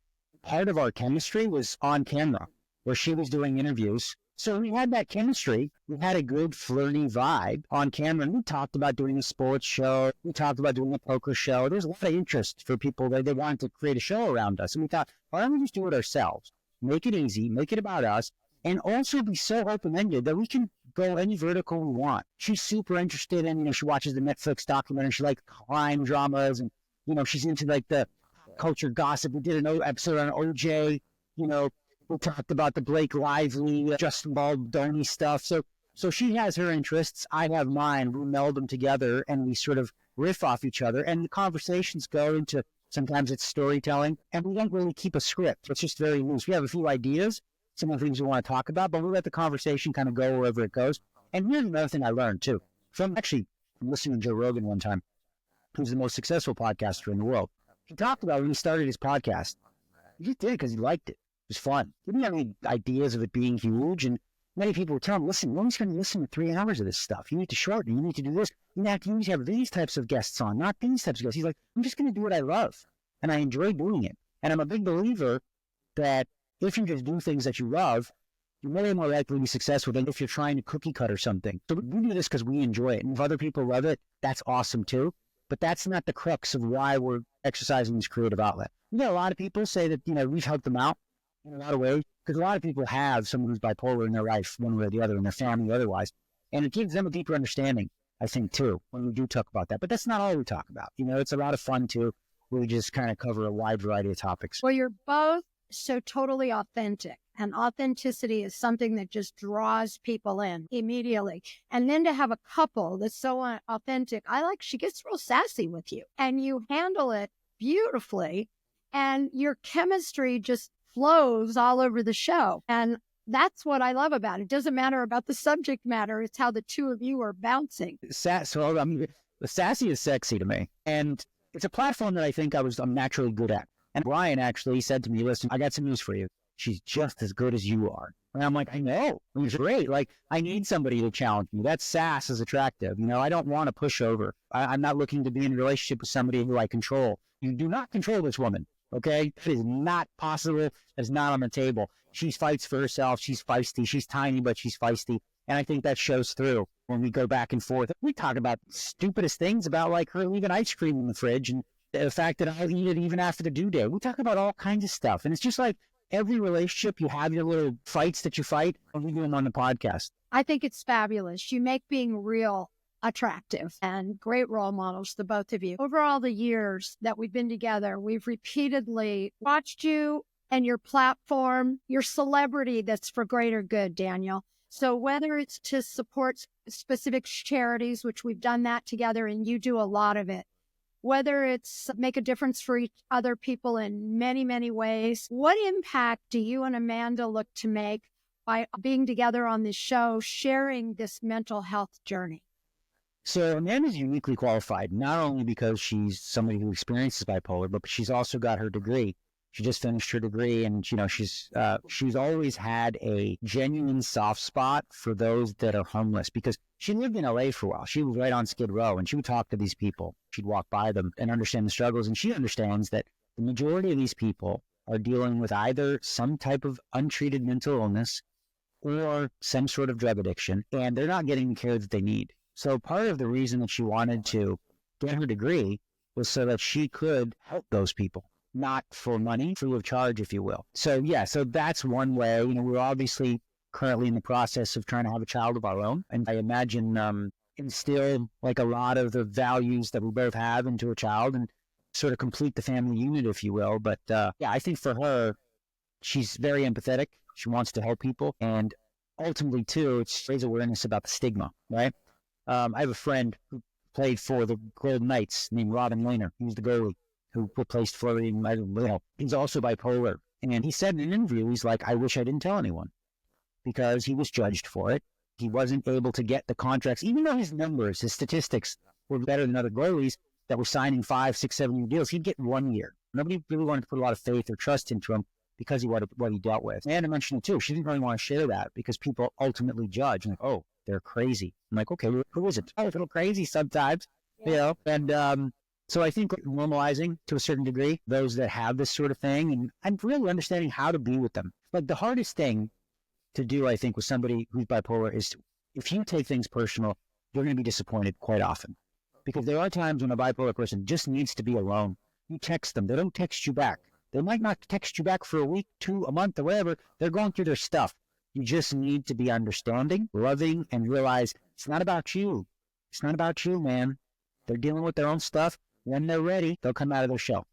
part of our chemistry was on camera where she was doing interviews. So we had that chemistry. We had a good flirty vibe on camera. And we talked about doing a sports show. We talked about doing a poker show. There was a lot of interest for people that they wanted to create a show around us. And we thought, why don't we just do it ourselves? Make it easy, make it about us, and also be so open-ended that we can go any vertical we want. She's super interested in, she watches the Netflix documentary. She likes crime dramas and, she's into the culture gossip. We did an episode on OJ, we talked about the Blake Lively, Justin Baldoni stuff. So she has her interests. I have mine. We meld them together and we sort of riff off each other. And the conversations go into, sometimes it's storytelling. And we don't really keep a script. It's just very loose. We have a few ideas, some of the things we want to talk about, but we let the conversation kind of go wherever it goes. And here's another thing I learned too. From listening to Joe Rogan one time, who's the most successful podcaster in the world. He talked about when he started his podcast. He just did it because he liked it. It was fun. He didn't have any ideas of it being huge. And many people would tell him, listen, you're only going to listen to 3 hours of this stuff. You need to shorten. You need to do this. You need to have these types of guests on, not these types of guests. He's like, I'm just going to do what I love. And I enjoy doing it. And I'm a big believer that if you just do things that you love, you're way more likely to be successful than if you're trying to cookie cut or something. So we do this because we enjoy it. And if other people love it, that's awesome too. But that's not the crux of why we're exercising this creative outlet. A lot of people say that, we've helped them out in a lot of ways, because a lot of people have someone who's bipolar in their life, one way or the other, in their family or otherwise, and it gives them a deeper understanding I think, too, when we do talk about that. But that's not all we talk about. It's a lot of fun, too. We just kind of cover a wide variety of topics. Well, you're both so totally authentic. And authenticity is something that just draws people in immediately. And then to have a couple that's so authentic, she gets real sassy with you and you handle it beautifully. And your chemistry just flows all over the show. And that's what I love about it. It doesn't matter about the subject matter. It's how the two of you are bouncing. The sassy is sexy to me. And it's a platform that I think I'm naturally good at. And Brian actually said to me, listen, I got some news for you. She's just as good as you are. And I'm like, I know. It's great. I need somebody to challenge me. That sass is attractive. I don't want to push over. I'm not looking to be in a relationship with somebody who I control. You do not control this woman. Okay? It is not possible. It's not on the table. She fights for herself. She's feisty. She's tiny, but she's feisty. And I think that shows through when we go back and forth. We talk about stupidest things about her leaving ice cream in the fridge and the fact that I'll eat it even after the due date. We talk about all kinds of stuff. And it's just every relationship, you have your little fights that you fight, and we do them on the podcast. I think it's fabulous. You make being real attractive and great role models, the both of you. Over all the years that we've been together, we've repeatedly watched you and your platform, your celebrity that's for greater good, Daniel. So whether it's to support specific charities, which we've done that together and you do a lot of it, whether it's make a difference for other people in many, many ways. What impact do you and Amanda look to make by being together on this show, sharing this mental health journey? So Amanda's uniquely qualified, not only because she's somebody who experiences bipolar, but she's also got her degree. She just finished her degree, and she's always had a genuine soft spot for those that are homeless, because she lived in LA for a while. She was right on Skid Row, and she would talk to these people. She'd walk by them and understand the struggles, and she understands that the majority of these people are dealing with either some type of untreated mental illness or some sort of drug addiction, and they're not getting the care that they need. So part of the reason that she wanted to get her degree was so that she could help those people. Not for money, free of charge, if you will. So that's one way. We're obviously currently in the process of trying to have a child of our own. And I imagine instill a lot of the values that we both have into a child and sort of complete the family unit, if you will. But I think for her, she's very empathetic. She wants to help people. And ultimately, too, it's raise awareness about the stigma, right? I have a friend who played for the Golden Knights named Robin Lehner. He was the goalie who replaced Florian. He's also bipolar. And he said in an interview, he's like, I wish I didn't tell anyone, because he was judged for it. He wasn't able to get the contracts, even though his numbers, his statistics were better than other goalies that were signing 5, 6, 7 year deals. He'd get 1 year. Nobody really wanted to put a lot of faith or trust into him because of what he dealt with. And I mentioned it too. She didn't really want to share that because people ultimately judge. Like, oh, they're crazy. I'm like, okay, who is it? Oh, a little crazy sometimes, And so I think normalizing to a certain degree those that have this sort of thing and really understanding how to be with them. The hardest thing to do, I think, with somebody who's bipolar is if you take things personal, you're going to be disappointed quite often. Because there are times when a bipolar person just needs to be alone. You text them. They don't text you back. They might not text you back for a week, 2, a month, or whatever. They're going through their stuff. You just need to be understanding, loving, and realize it's not about you. It's not about you, man. They're dealing with their own stuff. When they're ready, they'll come out of their shell.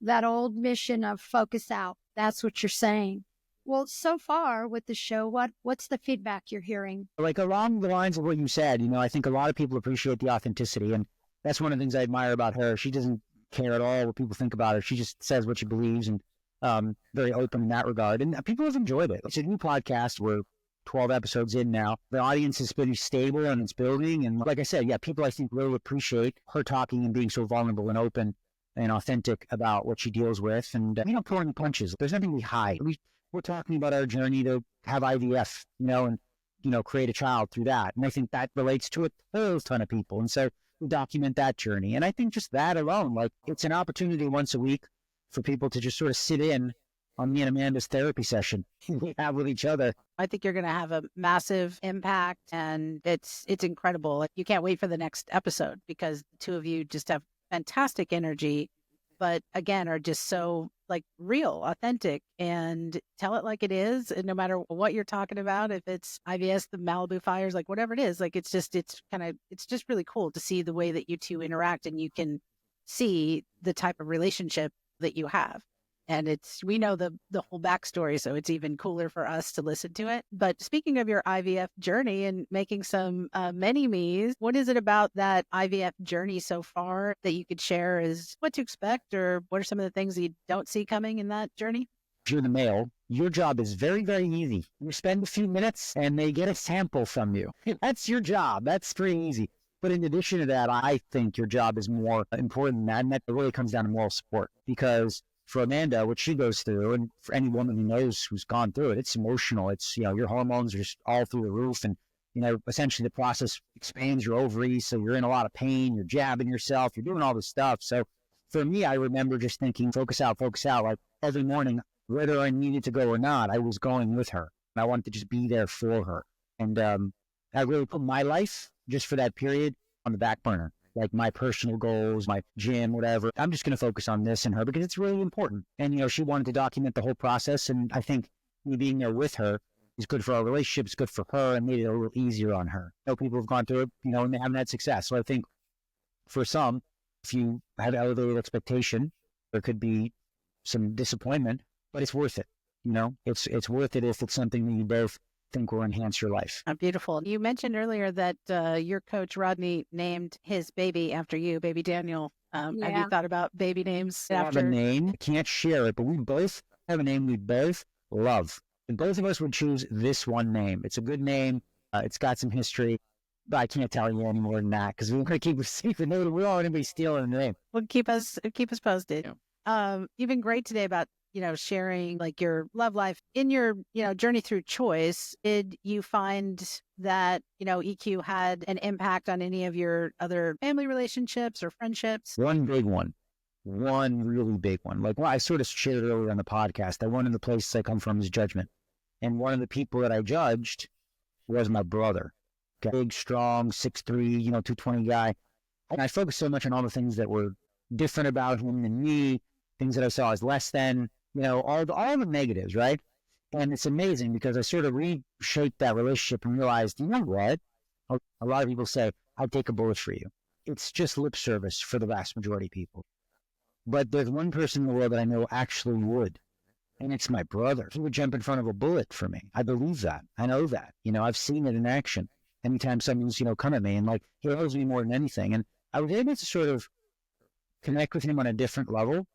That old mission of focus out. That's what you're saying. Well, so far with the show, what's the feedback you're hearing? Along the lines of what you said, I think a lot of people appreciate the authenticity. And that's one of the things I admire about her. She doesn't care at all what people think about her. She just says what she believes and very open in that regard. And people have enjoyed it. It's a new podcast. We're 12 episodes in now. The audience is pretty stable and it's building. And like I said, people I think will appreciate her talking and being so vulnerable and open and authentic about what she deals with. And we don't pull any punches. There's nothing we hide. We're talking about our journey to have IVF, and create a child through that. And I think that relates to a ton of people. And so we document that journey. And I think just that alone, it's an opportunity once a week for people to just sort of sit in on me and Amanda's therapy session we have with each other. I think you're going to have a massive impact, and it's incredible. You can't wait for the next episode because the two of you just have fantastic energy, but again, are just so like real, authentic, and tell it like it is. And no matter what you're talking about, if it's IBS, the Malibu fires, like whatever it is, like it's just really cool to see the way that you two interact, and you can see the type of relationship that you have. And we know the whole backstory, so it's even cooler for us to listen to it. But speaking of your IVF journey and making some mini-me's, what is it about that IVF journey so far that you could share as what to expect, or what are some of the things that you don't see coming in that journey? If you're the male, your job is very, very easy. You spend a few minutes and they get a sample from you. That's your job. That's pretty easy. But in addition to that, I think your job is more important than that. And that really comes down to moral support, because for Amanda, what she goes through, and for any woman who knows who's gone through it, it's emotional. It's, your hormones are just all through the roof. And, essentially the process expands your ovaries. So you're in a lot of pain. You're jabbing yourself. You're doing all this stuff. So for me, I remember just thinking, focus out. Like every morning, whether I needed to go or not, I was going with her. And I wanted to just be there for her. And I really put my life just for that period on the back burner. Like my personal goals, my gym, whatever. I'm just going to focus on this and her because it's really important. And, she wanted to document the whole process. And I think me being there with her is good for our relationship. It's good for her and made it a little easier on her. People have gone through it, and they haven't had success. So I think for some, if you have elevated expectation, there could be some disappointment, but it's worth it. It's worth it if it's something that you both think will enhance your life. Beautiful. You mentioned earlier that your coach Rodney named his baby after you, baby Daniel. Have you thought about baby names after? I have a name. I can't share it, but we both have a name we both love. And both of us would choose this one name. It's a good name. It's got some history, but I can't tell you any more than that because we want to keep it secret. We don't want anybody stealing the name. Well, keep us posted. Yeah. You've been great today about sharing like your love life in your, journey through choice. Did you find that, EQ had an impact on any of your other family relationships or friendships? One really big one. Like, I sort of shared earlier on the podcast that one of the places I come from is Judgement. And one of the people that I judged was my brother. Big, strong, 6'3", 220 guy. And I focused so much on all the things that were different about him than me, things that I saw as less than, all the negatives, right? And it's amazing because I sort of reshaped that relationship and realized, you know what? A lot of people say, I'll take a bullet for you. It's just lip service for the vast majority of people. But there's one person in the world that I know actually would, and it's my brother. He would jump in front of a bullet for me. I believe that. I know that. I've seen it in action. Anytime someone's, come at me and he loves me more than anything. And I was able to sort of connect with him on a different level,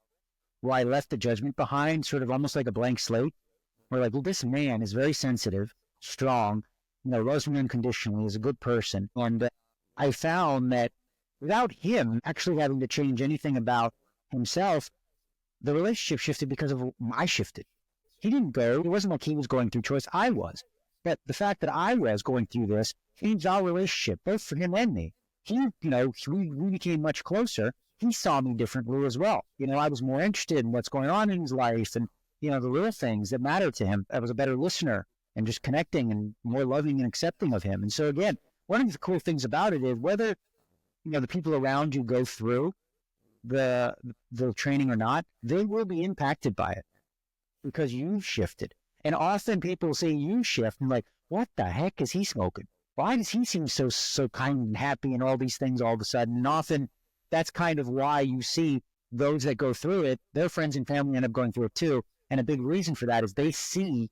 where I left the judgment behind, sort of almost like a blank slate. Where this man is very sensitive, strong, loves me unconditionally, is a good person. And I found that without him actually having to change anything about himself, the relationship shifted because of I shifted. He didn't go. It wasn't like he was going through choice. I was. But the fact that I was going through this changed our relationship, both for him and me. We became much closer. He saw me differently as well. I was more interested in what's going on in his life and, the little things that mattered to him. I was a better listener and just connecting and more loving and accepting of him. And so again, one of the cool things about it is whether, the people around you go through the training or not, they will be impacted by it because you've shifted. And often people say you shift and like, what the heck is he smoking? Why does he seem so kind and happy and all these things all of a sudden? And often that's kind of why you see those that go through it, their friends and family end up going through it too. And a big reason for that is they see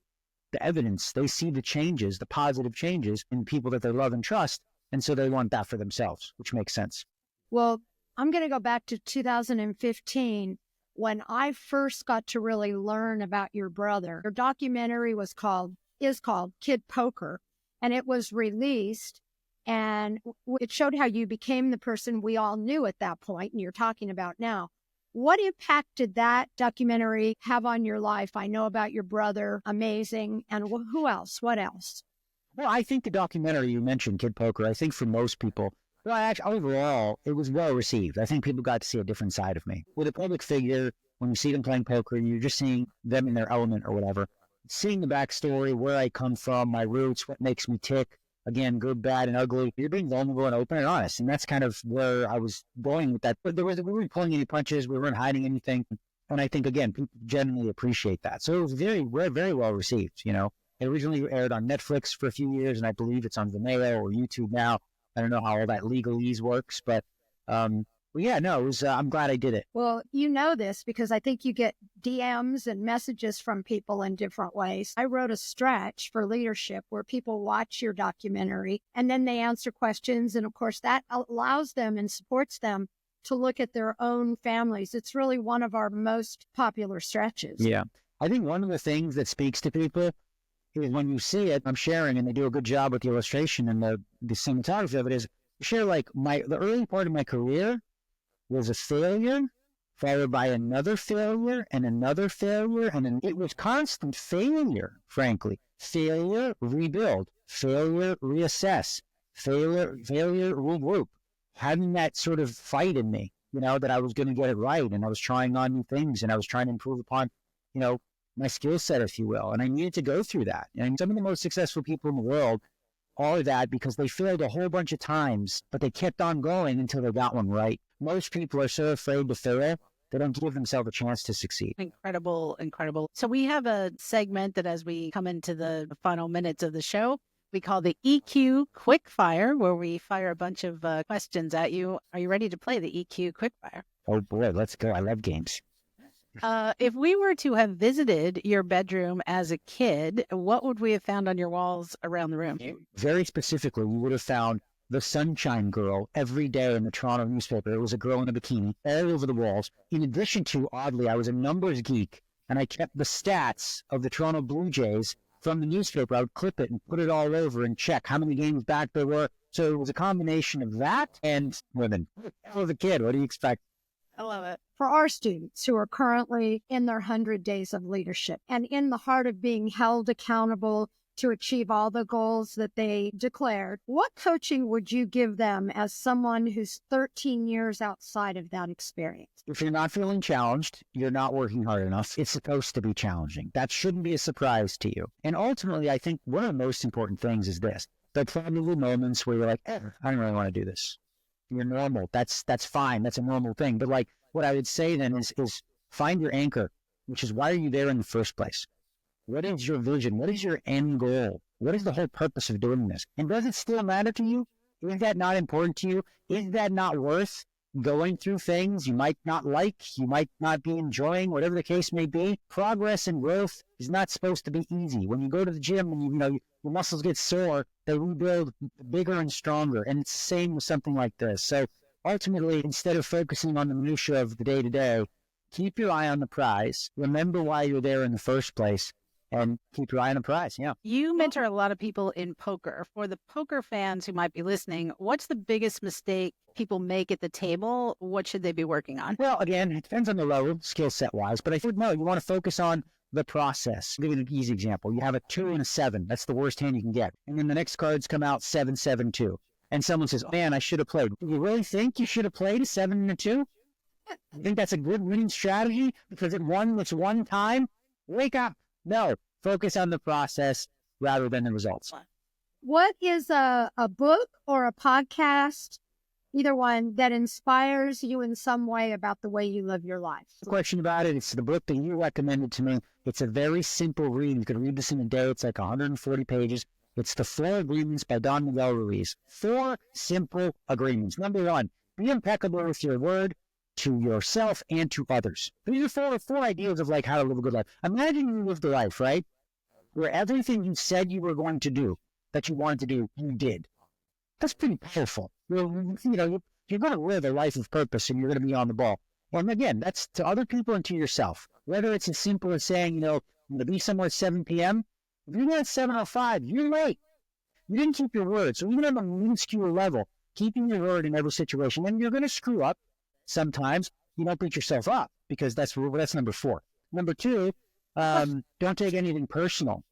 the evidence, they see the changes, the positive changes in people that they love and trust. And so they want that for themselves, which makes sense. Well, I'm going to go back to 2015 when I first got to really learn about your brother. Your documentary is called Kid Poker, and it was released. And it showed how you became the person we all knew at that point, and you're talking about now. What impact did that documentary have on your life? I know about your brother, amazing. And who else? What else? Well, I think the documentary you mentioned, Kid Poker, I think for most people, well, actually, overall, it was well received. I think people got to see a different side of me. With a public figure, when you see them playing poker, you're just seeing them in their element or whatever. Seeing the backstory, where I come from, my roots, what makes me tick. Again, good, bad, and ugly. You're being vulnerable and open and honest. And that's kind of where I was going with that. But we weren't pulling any punches. We weren't hiding anything. And I think, again, people generally appreciate that. So it was very, very, very well received. You know, it originally aired on Netflix for a few years, and I believe it's on Vimeo or YouTube now. I don't know how all that legalese works, but yeah, no, it was, I'm glad I did it. Well, you know this because I think you get DMs and messages from people in different ways. I wrote a stretch for leadership where people watch your documentary and then they answer questions. And of course, that allows them and supports them to look at their own families. It's really one of our most popular stretches. Yeah. I think one of the things that speaks to people is when you see it, I'm sharing, and they do a good job with the illustration and the cinematography of it, is share like the early part of my career was a failure, followed by another failure and another failure. And it was constant failure, frankly. Failure, rebuild. Failure, reassess. Failure, regroup. Having that sort of fight in me, you know, that I was going to get it right. And I was trying on new things and I was trying to improve upon, you know, my skill set, if you will. And I needed to go through that. And some of the most successful people in the world are that because they failed a whole bunch of times, but they kept on going until they got one right. Most people are so afraid to fail, they don't give themselves a chance to succeed. Incredible, incredible. So we have a segment that as we come into the final minutes of the show, we call the EQ Quickfire, where we fire a bunch of questions at you. Are you ready to play the EQ Quickfire? Oh boy, let's go. I love games. If we were to have visited your bedroom as a kid, what would we have found on your walls around the room? Very specifically, we would have found the Sunshine Girl every day in the Toronto newspaper. It was a girl in a bikini all over the walls. In addition to, oddly, I was a numbers geek, and I kept the stats of the Toronto Blue Jays from the newspaper. I would clip it and put it all over and check how many games back there were. So it was a combination of that and women. I was a kid. What do you expect? I love it. For our students who are currently in their 100 days of leadership and in the heart of being held accountable to achieve all the goals that they declared, what coaching would you give them as someone who's 13 years outside of that experience? If you're not feeling challenged, you're not working hard enough. It's supposed to be challenging. That shouldn't be a surprise to you. And ultimately, I think one of the most important things is this. There are probably moments where you're like, I don't really want to do this. You're normal. That's fine. That's a normal thing. But like what I would say then is find your anchor, which is why are you there in the first place? What is your vision? What is your end goal? What is the whole purpose of doing this? And does it still matter to you? Is that not important to you? Is that not worth going through things you might not like, you might not be enjoying, whatever the case may be? Progress and growth is not supposed to be easy. When you go to the gym and your muscles get sore, they rebuild bigger and stronger. And it's the same with something like this. So ultimately, instead of focusing on the minutia of the day-to-day, keep your eye on the prize. Remember why you're there in the first place. And keep your eye on the prize, yeah. You mentor a lot of people in poker. For the poker fans who might be listening, what's the biggest mistake people make at the table? What should they be working on? Well, again, it depends on the level, skill set wise, but I think, no, you want to focus on the process. I'll give you an easy example. You have a 2 and a 7. That's the worst hand you can get. And then the next cards come out 7, 7, 2. And someone says, oh, man, I should have played. Do you really think you should have played a 7 and a 2? I think that's a good winning strategy because it won this one time. Wake up. No, focus on the process rather than the results. What is a book or a podcast, either one, that inspires you in some way about the way you live your life? The question about it, it's the book that you recommended to me. It's a very simple read. You can read this in a day. It's like 140 pages. It's The 4 Agreements by Don Miguel Ruiz. 4 simple agreements. Number 1, be impeccable with your word to yourself and to others. These are four ideas of like how to live a good life. Imagine you lived a life, right, where everything you said you were going to do, that you wanted to do, you did. That's pretty powerful. You're going to live a life of purpose and you're going to be on the ball. And again, that's to other people and to yourself. Whether it's as simple as saying, I'm going to be somewhere at 7 p.m. If you're there at 7:05, you're late. You didn't keep your word. So even at a minuscule level, keeping your word in every situation, and you're going to screw up. Sometimes you don't beat yourself up because that's number 4. Number 2, don't take anything personal.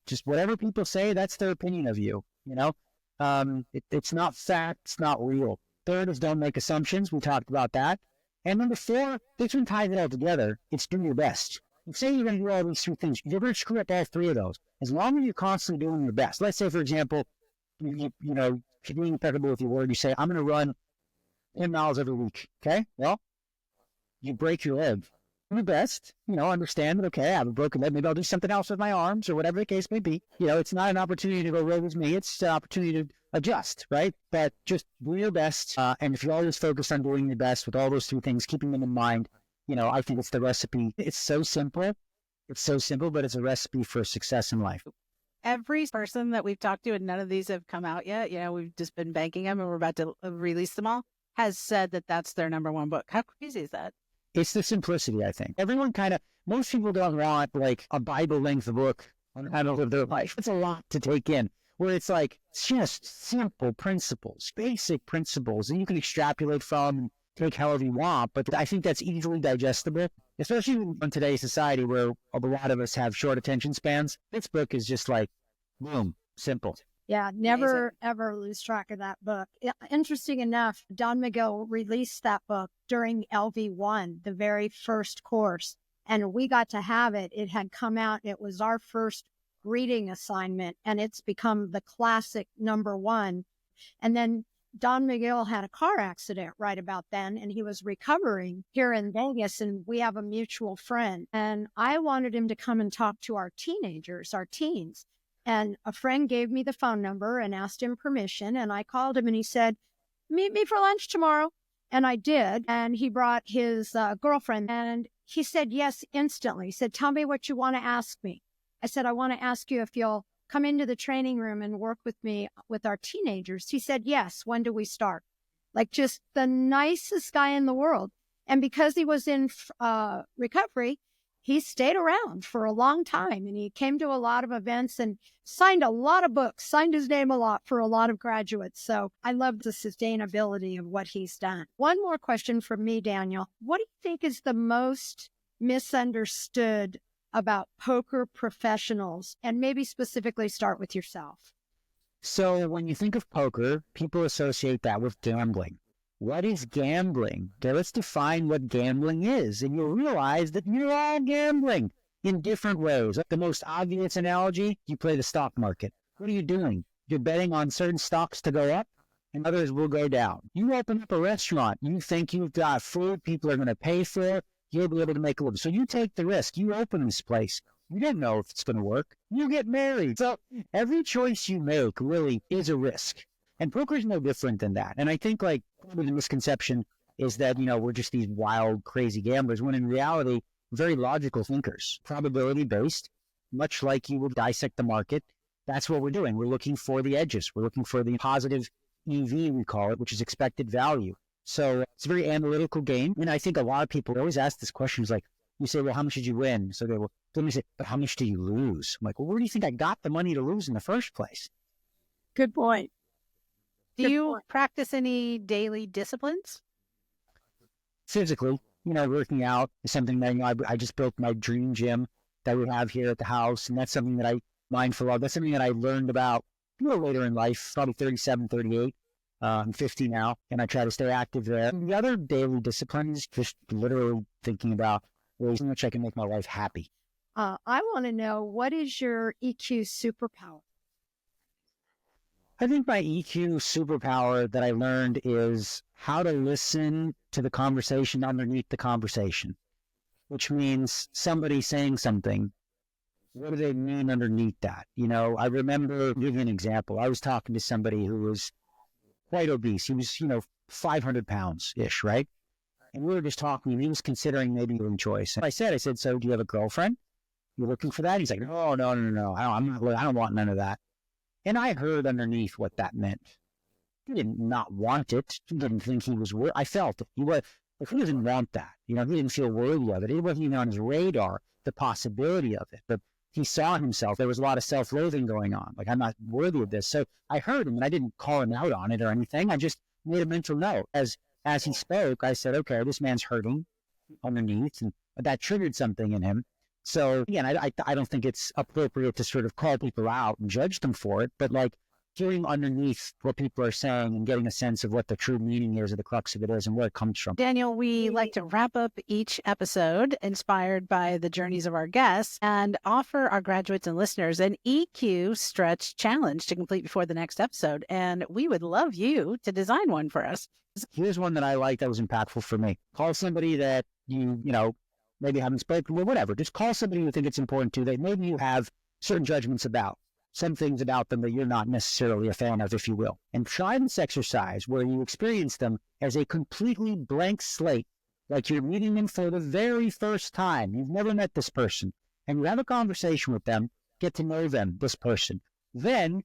Just whatever people say, that's their opinion of you. It's not fact, it's not real. 3rd is don't make assumptions. We talked about that. And number 4, this one ties it all together. It's do your best. You say you're going to do all these 3 things. You're going to screw up all 3 of those. As long as you're constantly doing your best. Let's say, for example, you're being impeccable with your word. You say, I'm going to run 10 miles every week. Okay? Well, you break your leg. do your best, understand that, okay, I have a broken leg. Maybe I'll do something else with my arms or whatever the case may be. It's not an opportunity to go roll with me. It's an opportunity to adjust, right? But just do your best. And if you're always focused on doing your best with all those three things, keeping them in mind, I think it's the recipe. It's so simple. It's so simple, but it's a recipe for success in life. Every person that we've talked to, and none of these have come out yet, we've just been banking them and we're about to release them all, has said that that's their number one book. How crazy is that? It's the simplicity, I think. Most people don't want like a Bible-length book on how to live their life. It's a lot to take in, where it's like just simple principles, basic principles that you can extrapolate from and take however you want. But I think that's easily digestible, especially in today's society where a lot of us have short attention spans. This book is just like, boom, simple. Yeah, never, ever lose track of that book. Interesting enough, Don Miguel released that book during LV1, the very first course, and we got to have it. It had come out. It was our first reading assignment, and it's become the classic number one. And then Don Miguel had a car accident right about then, and he was recovering here in Vegas, and we have a mutual friend. And I wanted him to come and talk to our teenagers, our teens. And a friend gave me the phone number and asked him permission. And I called him and he said, meet me for lunch tomorrow. And I did. And he brought his girlfriend and he said yes instantly. He said, tell me what you want to ask me. I said, I want to ask you if you'll come into the training room and work with me with our teenagers. He said, yes. When do we start? Like just the nicest guy in the world. And because he was in recovery, he stayed around for a long time and he came to a lot of events and signed a lot of books, signed his name a lot for a lot of graduates. So I love the sustainability of what he's done. One more question from me, Daniel. What do you think is the most misunderstood about poker professionals? And maybe specifically start with yourself. So when you think of poker, people associate that with gambling. What is gambling? Okay, let's define what gambling is. And you'll realize that you're all gambling in different ways. The most obvious analogy, you play the stock market. What are you doing? You're betting on certain stocks to go up and others will go down. You open up a restaurant. You think you've got food people are going to pay for. You'll be able to make a living. So you take the risk. You open this place. You don't know if it's going to work. You get married. So every choice you make really is a risk. And poker is no different than that. And I think the misconception is that, we're just these wild, crazy gamblers, when in reality, very logical thinkers, probability-based, much like you would dissect the market. That's what we're doing. We're looking for the edges. We're looking for the positive EV, we call it, which is expected value. So it's a very analytical game. And I think a lot of people always ask this question, you say, well, how much did you win? So they will, let me say, but how much do you lose? I'm like, well, where do you think I got the money to lose in the first place? Good point. Do you practice any daily disciplines? Physically, working out is something that, I just built my dream gym that we have here at the house. And that's something that I'm mindful of. That's something that I learned about later in life, probably 37, 38. I'm 50 now, and I try to stay active there. And the other daily discipline is just literally thinking about ways in which I can make my life happy. I want to know, what is your EQ superpower? I think my EQ superpower that I learned is how to listen to the conversation underneath the conversation, which means somebody saying something. What do they mean underneath that? I remember, giving an example. I was talking to somebody who was quite obese. He was, 500 pounds-ish, right? And we were just talking, and he was considering maybe doing choice. And I said, so do you have a girlfriend? You looking for that? He's like, no. I don't want none of that. And I heard underneath what that meant. He did not want it. He didn't think he was worth. I felt it. He didn't want that. He didn't feel worthy of it. It wasn't even on his radar, the possibility of it. But he saw himself. There was a lot of self-loathing going on. I'm not worthy of this. So I heard him, and I didn't call him out on it or anything. I just made a mental note. As he spoke, I said, okay, this man's hurting underneath, and that triggered something in him. So again, I don't think it's appropriate to sort of call people out and judge them for it, but hearing underneath what people are saying and getting a sense of what the true meaning is, or the crux of it is, and where it comes from. Daniel, we like to wrap up each episode inspired by the journeys of our guests and offer our graduates and listeners an EQ stretch challenge to complete before the next episode. And we would love you to design one for us. Here's one that I like that was impactful for me. Call somebody that you maybe haven't spoken, well, whatever. Just call somebody you think it's important to, that maybe you have certain judgments about, some things about them that you're not necessarily a fan of, if you will. And try this exercise where you experience them as a completely blank slate, like you're meeting them for the very first time. You've never met this person. And you have a conversation with them, get to know them, this person. Then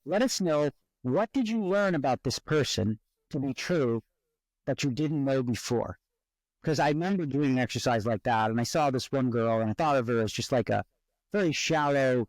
let us know, what did you learn about this person to be true that you didn't know before? Because I remember doing an exercise like that, and I saw this one girl, and I thought of her as just like a very shallow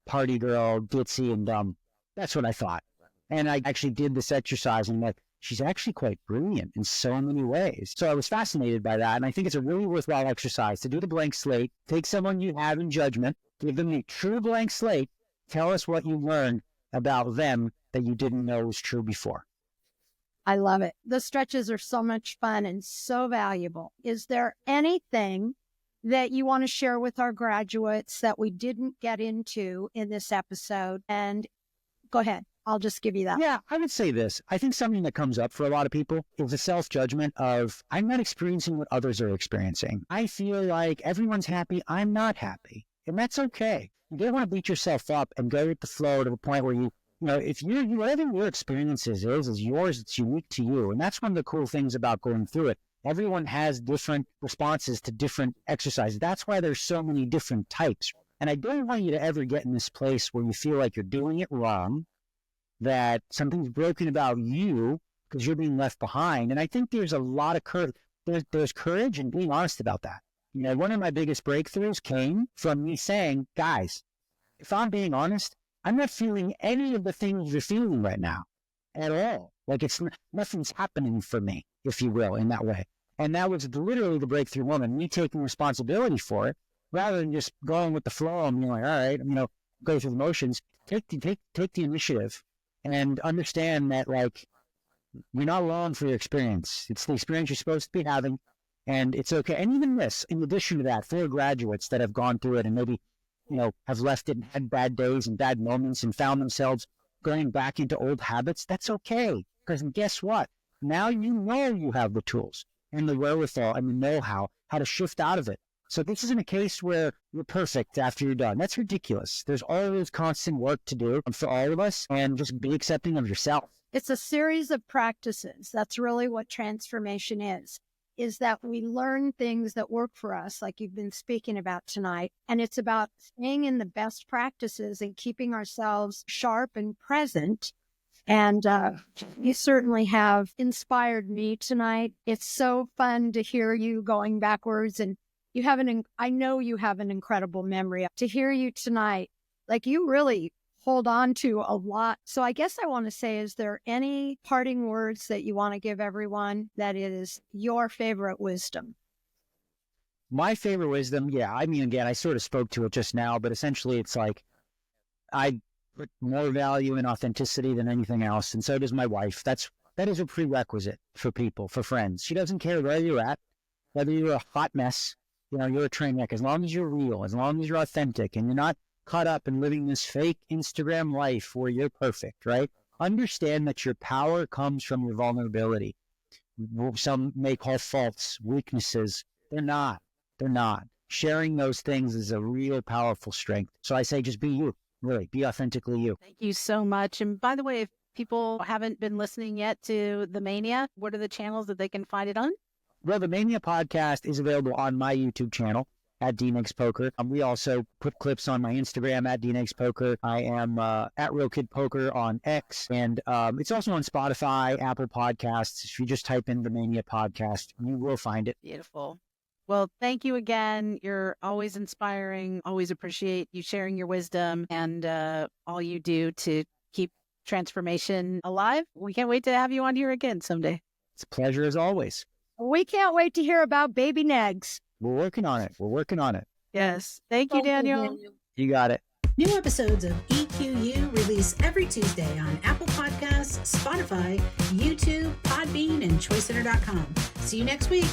party girl, ditzy and dumb. That's what I thought. And I actually did this exercise, and I'm like, she's actually quite brilliant in so many ways. So I was fascinated by that, and I think it's a really worthwhile exercise to do the blank slate. Take someone you have in judgment, give them a true blank slate, tell us what you learned about them that you didn't know was true before. I love it. The stretches are so much fun and so valuable. Is there anything that you want to share with our graduates that we didn't get into in this episode? And go ahead. I'll just give you that. Yeah, I would say this. I think something that comes up for a lot of people is the self-judgment of, I'm not experiencing what others are experiencing. I feel like everyone's happy. I'm not happy. And that's okay. You don't want to beat yourself up and go with the flow to the point where you know, if whatever your experience is yours, it's unique to you. And that's one of the cool things about going through it. Everyone has different responses to different exercises. That's why there's so many different types. And I don't want you to ever get in this place where you feel like you're doing it wrong, that something's broken about you because you're being left behind. And I think there's a lot of courage. There's courage in being honest about that. You know, one of my biggest breakthroughs came from me saying, guys, if I'm being honest, I'm not feeling any of the things you're feeling right now at all. Like nothing's happening for me, if you will, in that way. And that was literally the breakthrough moment, me taking responsibility for it, rather than just going with the flow and being like, all right, you know, go through the motions. Take the initiative and understand that, like, you're not alone for your experience. It's the experience you're supposed to be having, and it's okay. And even this, in addition to that, for graduates that have gone through it and maybe, you know, have left it and had bad days and bad moments and found themselves going back into old habits, that's okay. Because guess what? Now you know you have the tools and the wherewithal and the know-how to shift out of it. So this isn't a case where you're perfect after you're done. That's ridiculous. There's always constant work to do for all of us, and just be accepting of yourself. It's a series of practices. That's really what transformation is that we learn things that work for us, like you've been speaking about tonight. And it's about staying in the best practices and keeping ourselves sharp and present. And you certainly have inspired me tonight. It's so fun to hear you going backwards, and you have I know you have an incredible memory. To hear you tonight, like, you really hold on to a lot. So I guess I want to say, is there any parting words that you want to give everyone that is your favorite wisdom? My favorite wisdom, yeah, I mean, again, I sort of spoke to it just now, but essentially it's like, I put more value in authenticity than anything else, and so does my wife. That is a prerequisite for people, for friends. She doesn't care where you're at, whether you're a hot mess, you know, you're a train wreck, as long as you're real, as long as you're authentic, and you're not caught up in living this fake Instagram life where you're perfect, right? Understand that your power comes from your vulnerability. Some may call faults, weaknesses. They're not. Sharing those things is a real powerful strength. So I say, just be you, really. Be authentically you. Thank you so much. And by the way, if people haven't been listening yet to the Mania, what are the channels that they can find it on? Well, the Mania podcast is available on my YouTube channel at DNegsPoker. We also put clips on my Instagram at DNegsPoker. I am at RealKidPoker on X. And it's also on Spotify, Apple Podcasts. If you just type in the Mania podcast, you will find it. Beautiful. Well, thank you again. You're always inspiring. Always appreciate you sharing your wisdom and all you do to keep transformation alive. We can't wait to have you on here again someday. It's a pleasure as always. We can't wait to hear about baby Negs. We're working on it. Yes. Thank you, Daniel. You got it. New episodes of EQU release every Tuesday on Apple Podcasts, Spotify, YouTube, Podbean, and ChoiceCenter.com. See you next week.